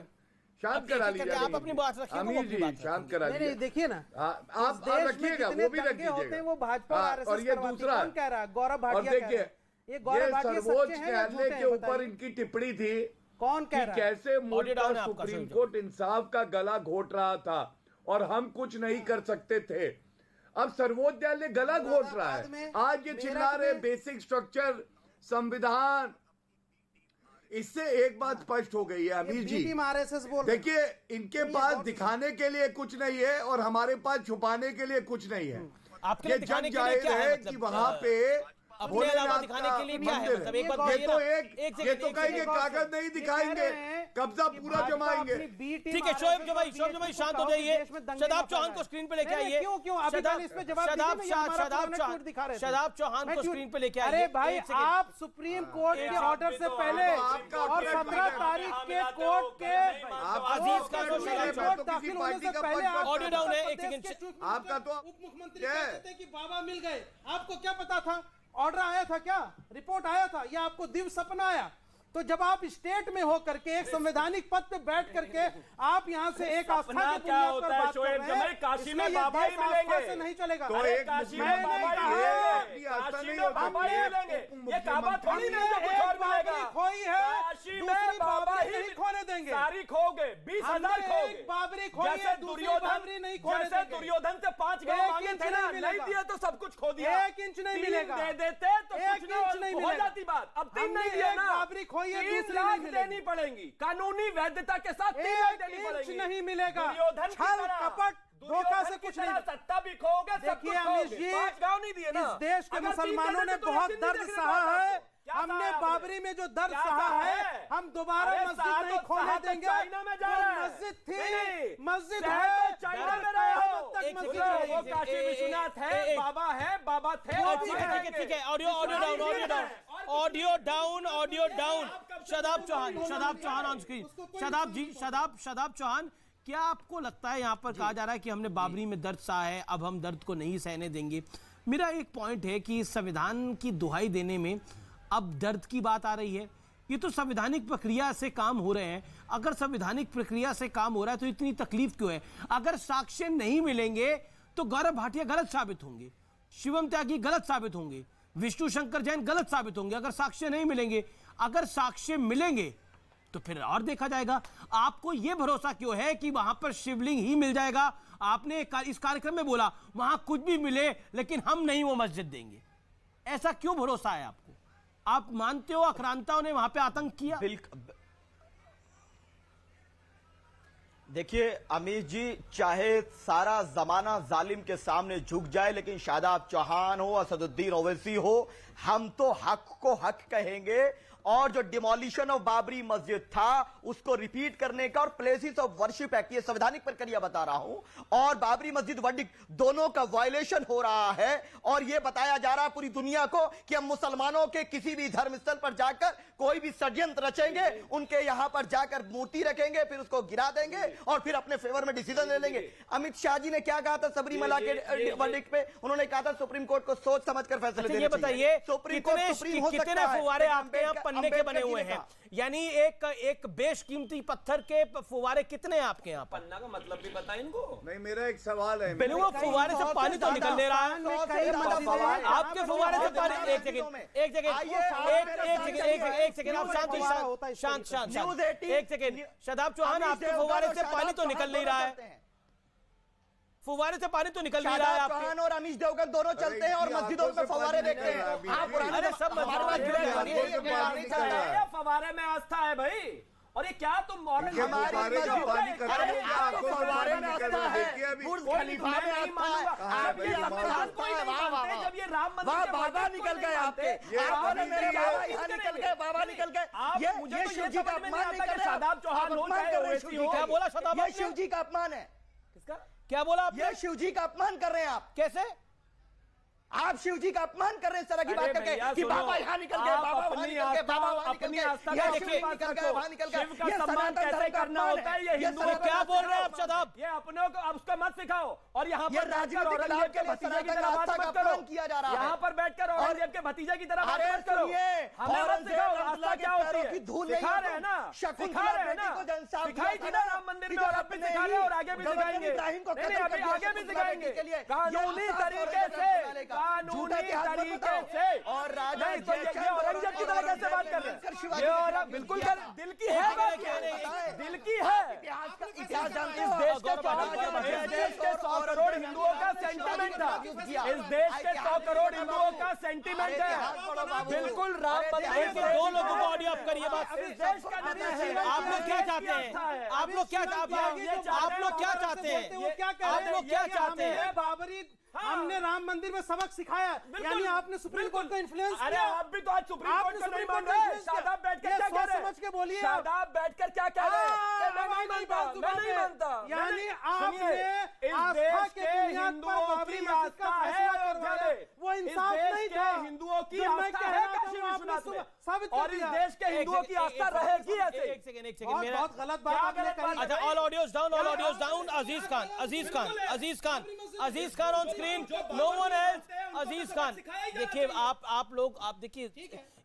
शांत करा लीजिए। आप अपनी बात रखिए, अमीर जी शांत करा लीजिए। देखिए ना, आप रखिएगा, वो भी रख दीजिएगा। वो भाजपा और ये दूसरा, कौन कह रहा है? गौरव भाटिया। देखिए, ये सर्वोच्च न्यायालय के ऊपर इनकी टिप्पणी थी, कौन कह रहा है? कैसे मुल्क का सुप्रीम कोर्ट इंसाफ का गला घोट रहा था और हम कुछ नहीं कर सकते थे। अब सर्वोच्च न्यायालय गला घोट रहा है। आज ये चिल्ला रहे बेसिक स्ट्रक्चर, संविधान। इससे एक बात स्पष्ट हो गई है अमीर जी, देखिए इनके पास दिखाने के लिए कुछ नहीं है और हमारे पास छुपाने के लिए कुछ नहीं है। आपके जग जाहिर है कि वहां पे अपने अलावा दिखाने के लिए क्या है? मतलब एक बात ये तो कहेंगे कागज नहीं दिखाएंगे, कब्जा पूरा जमाएंगे। ठीक है, शोएब जमाई शांत हो जाइए। शदाब चौहान को स्क्रीन पे लेके आइए। शदाब चौहान को स्क्रीन पे लेके आइए। अरे भाई, आप सुप्रीम कोर्ट के ऑर्डर से पहले और 17 तारीख के कोर्ट के अजीज का रिपोर्ट दाखिल होने से पहले ऑडियो डाउन है। एक सेकंड, आपका तो उप मुख्यमंत्री कहते थे कि बाबा मिल गए। आपको क्या पता था? ऑर्डर आया था क्या? रिपोर्ट आया था या आपको दिव्य सपना आया? तो जब आप स्टेट में हो करके एक संवैधानिक पद पे बैठ करके आप यहाँ से एक आस्था की क्या होता है शोएब जमाई? काशी में बाबा ही मिलेंगे, से नहीं चलेगा। तो एक काशी में बाबा ही मिलेंगे। ये काबा थोड़ी नहीं जो कुछ और मिलेगा। खोई है, काशी में बाबा ही खोने देंगे। सारी खोगे, 20,000 खोगे। बाबरी खोई है, दुर्योधन नहीं खोने जैसे दुर्योधन से 5 गांव मांगे थे ना, नहीं दिया तो सब कुछ खो दिया। 1 इंच नहीं मिलेगा। दे देते तो कुछ नहीं हो जाती बात। अब 3 नहीं दिया ना, बाबरी खोई है, 3 लाख देनी पड़ेंगी कानूनी वैधता के साथ। 3 लाख देनी पड़ेगी। नहीं मिलेगा। दुर्योधन छल कपट धोखा से कुछ नहीं। सत्ता भी खोगे, सब कुछ खोगे। 5 गांव नहीं दिए ना। इस देश के मुसलमानों ने बहुत दर्द सहा है। हमने बाबरी में जो दर्द सहा है, हम दोबारा मस्जिद नहीं खोलने देंगे। चाइना में जा रहा है, मस्जिद थी, मस्जिद है, चाइना में रहे हो। वो काशी विश्वनाथ है, बाबा है, बाबा थे। ठीक है, audio down. Shadab Chauhan on screen. Shadab Chauhan, क्या आपको लगता है यहाँ पर कहा जा रहा है कि हमने बाबरी में दर्द सहा है, अब हम दर्द को नहीं सहने देंगे? मेरा एक पॉइंट है कि संविधान की दुहाई देने में अब दर्द की बात आ रही है। ये तो संवैधानिक प्रक्रिया से काम हो रहे हैं। अगर संवैधानिक प्रक्रिया से काम हो रहा है तो इतनी तकलीफ क्यों है? अगर साक्ष्य नहीं मिलेंगे तो गौरव भाटिया गलत साबित होंगे, शिवम त्यागी गलत साबित होंगे, विष्णु शंकर जैन गलत साबित होंगे अगर साक्ष्य नहीं मिलेंगे। अगर साक्ष्य मिलेंगे तो फिर और देखा जाएगा। आपको यह भरोसा क्यों है कि वहां पर शिवलिंग ही मिल जाएगा? आपने इस कार्यक्रम में बोला वहां कुछ भी मिले लेकिन हम नहीं वो मस्जिद देंगे। ऐसा क्यों भरोसा है आपको? आप मानते हो आक्रांताओं ने वहां पे आतंक किया? देखिए अमीर जी, चाहे सारा जमाना जालिम के सामने झुक जाए, लेकिन शादाब चौहान हो, असदुद्दीन ओवैसी हो, हम तो हक को हक कहेंगे। और जो डिमोलिशन ऑफ बाबरी मस्जिद था उसको रिपीट करने का और प्लेसेस ऑफ वर्शिप एक्ट, ये संवैधानिक प्रक्रिया बता रहा हूं, और बाबरी मस्जिद वर्डिक्ट दोनों का वायलेशन हो रहा है। और ये बताया जा रहा है पूरी दुनिया को कि हम मुसलमानों के किसी भी धर्म स्थल पर जाकर कोई भी षड्यंत्र रचेंगे, उनके यहां पर जाकर मूर्ति रखेंगे, फिर उसको गिरा देंगे और फिर अपने फेवर में डिसीजन ले लेंगे। अमित शाह जी ने क्या कहा था सबरीमला के वर्डिक्ट पे? उन्होंने कहा था सुप्रीम कोर्ट को सोच समझकर फैसले देने चाहिए। बताइए सुप्रीम कोर्ट सुप्रीम हो सकता है। फुवारे आपके यहाँ पन्ने के बने हुए हैं, यानी एक बेशकीमती पत्थर के फुवारे कितने आपके यहाँ? पन्ना का मतलब भी पता है इनको? नहीं, मेरा एक सवाल है। वो फुवारे से पानी तो निकल ले रहा है। आपके फुवारे से पानी। एक सेकंड आप शांत। एक सेकंड शदाब चौहान, आपके फुवारे से पानी तो निकल नहीं रहा है। फुवारे से पानी तो निकल नहीं रहा है। चौहान और अमीश देवगन दोनों चलते हैं और मस्जिदों में फवारे देखते हैं। अरे सब फवारे में आस्था है भाई। और ये क्या तुम मॉडल जब ये राम मंदिर बाबा निकल गए आपके, निकल गए बाबा निकल गए। ये शिव जी का अपमान नहीं कर रहे। शादाब चौहान हो चाहे ओवैसी हो। क्या बोला शदाब? ये शिव जी का अपमान है। किसका? क्या बोला आपने? ये शिव जी का अपमान कर रहे हैं आप। कैसे? आप शिव जी का अपमान कर रहे हैं इस तरह की बात करके कि बाबा यहाँ निकल गए, बाबा वहाँ निकल गए, बाबा वहाँ निकल गए, ये शिव निकल गए, वहाँ निकल गए। शिव का सम्मान कैसे करना होता है ये हिंदू। क्या बोल रहे हैं आप शदाब? ये अपनों को अब उसका मत सिखाओ। और यहाँ पर राजनीतिक औरंगजेब के भतीजे की तरह बात मत करो किया जा रहा है। यहाँ पर बैठकर औरंगजेब के भतीजे की तरह बात मत करो। हमें मत सिखाओ आस्था क्या होती है। सिखा रहे हैं ना, सिखा रहे हैं ना, सिखाई थी ना राम मंदिर में, और अब भी सिखा रहे और आगे भी सिखाएंगे। आगे भी सिखाएंगे कानूनी तरीके से। कानूनी तरीके से। और राजा नहीं तो ये औरंगजेब की तरह कैसे बात कर रहे हैं? ये और बिल्कुल दिल की है बात, दिल की है। इतिहास जानते इस हो? देश के 100 करोड़ हिंदुओं का सेंटिमेंट था। इस देश के 100 करोड़ हिंदुओं का सेंटिमेंट है। बिल्कुल राम मंदिर के दो लोगों को ऑडियो अप करिए बात। इस देश का निर्णय है। आप लोग क्या चाहते हैं? आप लोग क्या चाहते हैं? आप लोग क्या चाहते हैं? आप लोग क्या चाहते हैं? बाबरी हमने राम मंदिर में सबक सिखाया, यानी आपने सुप्रीम कोर्ट को इन्फ्लुएंस अरे किया। आप भी तो आज सुप्रीम कोर्ट को नहीं मान रहे। शादाब बैठकर क्या कह रहे हैं? समझ के बोलिए। शादाब बैठकर क्या कह रहे हैं? मैं नहीं मानता। यानी आपने आस्था के बुनियाद पर बाबरी मस्जिद का फैसला करवाया, वो इंसाफ नहीं था। हिंदुओं की जो मैं आस्था कह है रहा था काशी वो आपने विश्वनाथ में, साबित कर और इस दिया। देश के हिंदुओं की आस्था रहेगी ऐसे। एक सेकंड मेरा बहुत गलत बात आपने कही। अच्छा, all audios down. Aziz Khan on screen, no one else. Aziz Khan, देखिए आप लोग देखिए,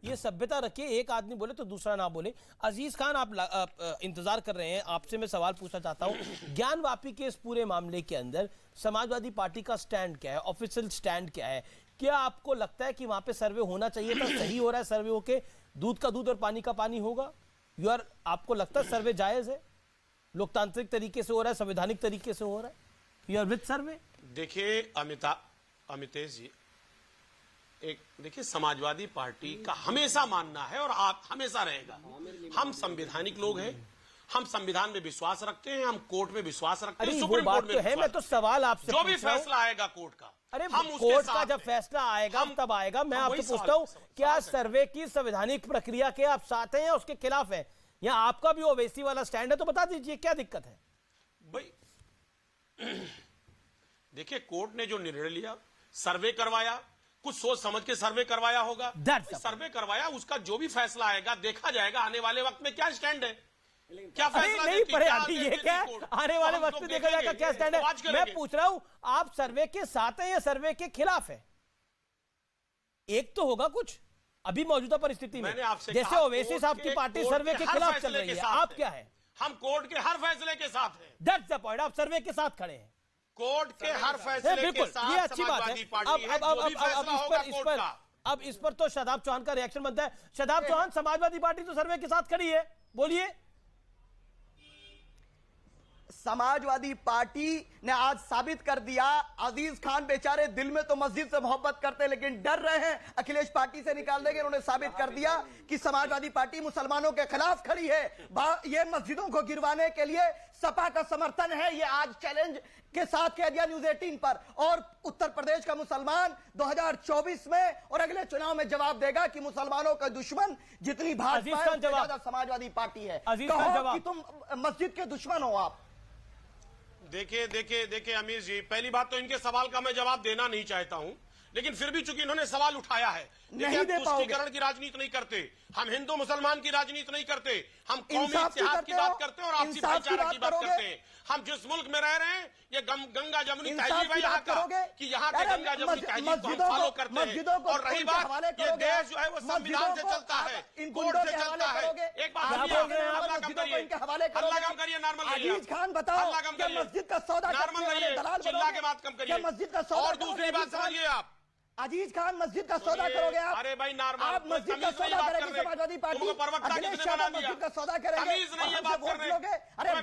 ये सभ्यता रखिए, एक आदमी बोले तो दूसरा ना बोले। अजीज खान, आप इंतजार कर रहे हैं, आपसे मैं सवाल पूछना चाहता हूं, ज्ञानवापी के इस पूरे मामले के अंदर समाजवादी पार्टी का स्टैंड क्या है, ऑफिशियल स्टैंड क्या है? क्या आपको लगता है कि वहां पे सर्वे होना चाहिए था, सही हो रहा है सर्वे होके, दूध का दूध और पानी का पानी होगा? आपको लगता है सर्वे जायज है, लोकतांत्रिक तरीके से हो रहा है, संवैधानिक तरीके से हो रहा है? यू आर विद सर्वे? देखिए अमितेश जी, एक देखिए, समाजवादी पार्टी का हमेशा मानना है और आप हमेशा रहेगा, हम संवैधानिक लोग हैं, हम संविधान में विश्वास रखते हैं, हम कोर्ट में विश्वास रखते हैं, सुप्रीम कोर्ट में है। मैं तो सवाल आपसे जो भी फैसला आएगा कोर्ट का, अरे हम कोर्ट का जब फैसला आएगा तब आएगा। मैं आपसे पूछता हूं, क्या सर्वे की संवैधानिक प्रक्रिया के आप साथ हैं या उसके खिलाफ हैं? या आपका भी ओवैसी वाला स्टैंड है तो बता दीजिए क्या दिक्कत है? भाई देखिए, कोर्ट ने जो निर्णय लिया, सर्वे करवाया, कुछ सोच समझ के सर्वे करवाया होगा, सर्वे करवाया, उसका जो भी फैसला आएगा देखा जाएगा आने वाले वक्त में क्या स्टैंड है, क्या फैसला नहीं पड़े अभी, ये क्या आने वाले वक्त में देखा जाएगा क्या स्टैंड है? मैं पूछ रहा हूं, आप सर्वे के साथ हैं या सर्वे के खिलाफ है? एक तो होगा कुछ अभी मौजूदा परिस्थिति में, जैसे ओवैसी साहब की पार्टी सर्वे के खिलाफ चल रही है, आप क्या है? हम कोर्ट के हर फैसले के साथ हैं। दैट्स द पॉइंट, आप सर्वे के साथ खड़े हैं। कोर्ट के हर फैसले के साथ ये अच्छी बात है। अब इस पर तो शादाब चौहान का रिएक्शन बनता है। शादाब चौहान, समाजवादी पार्टी तो सर्वे के साथ खड़ी है, बोलिए। समाजवादी पार्टी ने आज साबित कर दिया, अजीज खान बेचारे दिल में तो मस्जिद से मोहब्बत करते हैं लेकिन डर रहे हैं अखिलेश पार्टी से निकाल देंगे। उन्होंने साबित कर दिया कि समाजवादी पार्टी मुसलमानों के खिलाफ खड़ी है। ये मस्जिदों को गिरवाने के लिए सपा का समर्थन है, ये आज चैलेंज के साथ कह दिया न्यूज 18 पर। और उत्तर प्रदेश का मुसलमान 2024 में और अगले चुनाव में जवाब देगा कि मुसलमानों का दुश्मन जितनी भाजपा है उससे ज्यादा समाजवादी पार्टी है। कहो कि तुम मस्जिद के दुश्मन हो आप। देखिए अमीर जी, पहली बात तो इनके सवाल का मैं जवाब देना नहीं चाहता हूं, लेकिन फिर भी चूंकि इन्होंने सवाल उठाया है, नहीं दे पाओगे। तुष्टीकरण की राजनीति नहीं करते हम, हिंदू मुसलमान की राजनीति नहीं करते हम, कौमी इत्तेहाद की बात करते हैं और आपसी भाईचारा की बात करते हैं। हम जिस मुल्क में रह रहे हैं, ये गंगा जमुनी तहजीब है यहाँ का, कि यहाँ के गंगा जमुनी तहजीब को हम फॉलो करते हैं। और रही बात, ये देश जो है वो संविधान से चलता है, कोर्ट से चलता है। एक बात हल्ला कम करिए, नॉर्मल अजीज खान बताओ, मस्जिद का सौदा नॉर्मल रहिए, चिल्ला के बात कम करिए। मस्जिद का सौदा, और दूसरी बात समझिए आप, अजीज खान मस्जिद का सौदा करोगे आप? अरे भाई नॉर्मल, आप मस्जिद का सौदा करेंगे समाजवादी पार्टी, अखिलेश यादव मस्जिद का सौदा करेंगे, वोट लोगे? अरे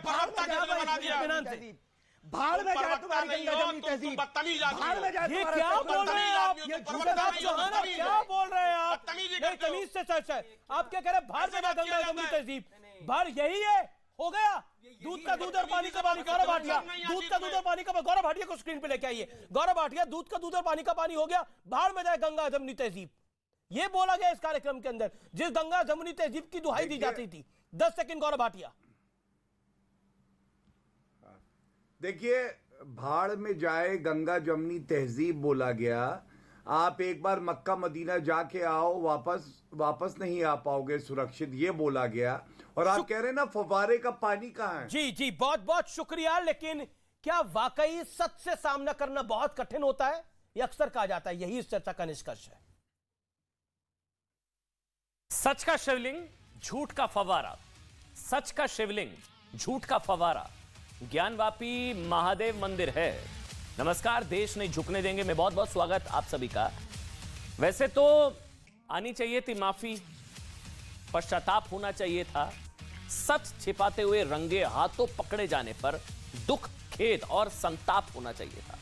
भाड़ में जाए तुम्हारी गंगा जमुनी तहजीब, भाड़ में जाए। ये क्या बोल रहे हैं आप? ये शादाब चौहान आप क्या बोल रहे हैं आप? तमीज से सच है, आप क्या कह रहे हैं? भाड़ में जाए गंगा जमुनी तहजीब, भाड़ यही है, हो गया। दूध का दूध और पानी का पानी, गौरव भाटिया, दूध का दूध और पानी का, गौरव भाटिया को स्क्रीन पे लेके आइए। गौरव भाटिया, दूध का दूध और पानी का पानी हो गया, भाड़ में जाए गंगा जमुनी तहजीब, ये बोला गया इस कार्यक्रम के अंदर, जिस गंगा जमुनी तहजीब की दुहाई दी जाती थी। 10 सेकंड गौरव भाटिया। देखिए, भाड़ में जाए गंगा जमुनी तहजीब बोला गया। आप एक बार मक्का मदीना जाके आओ, वापस नहीं आ पाओगे सुरक्षित, ये बोला गया। और आप कह रहे हैं ना फव्वारे का पानी कहां है? जी बहुत बहुत शुक्रिया। लेकिन क्या वाकई सच से सामना करना बहुत कठिन होता है? यह अक्सर कहा जाता है, यही इस चर्चा का निष्कर्ष है। सच का शिवलिंग, झूठ का फव्वारा, सच का शिवलिंग, झूठ का फव्वारा। ज्ञानवापी महादेव मंदिर है, नमस्कार, देश नहीं झुकने देंगे में बहुत बहुत स्वागत आप सभी का। वैसे तो आनी चाहिए थी माफी, पश्चाताप होना चाहिए था। सच छिपाते हुए रंगे हाथों पकड़े जाने पर दुख, खेद और संताप होना चाहिए था।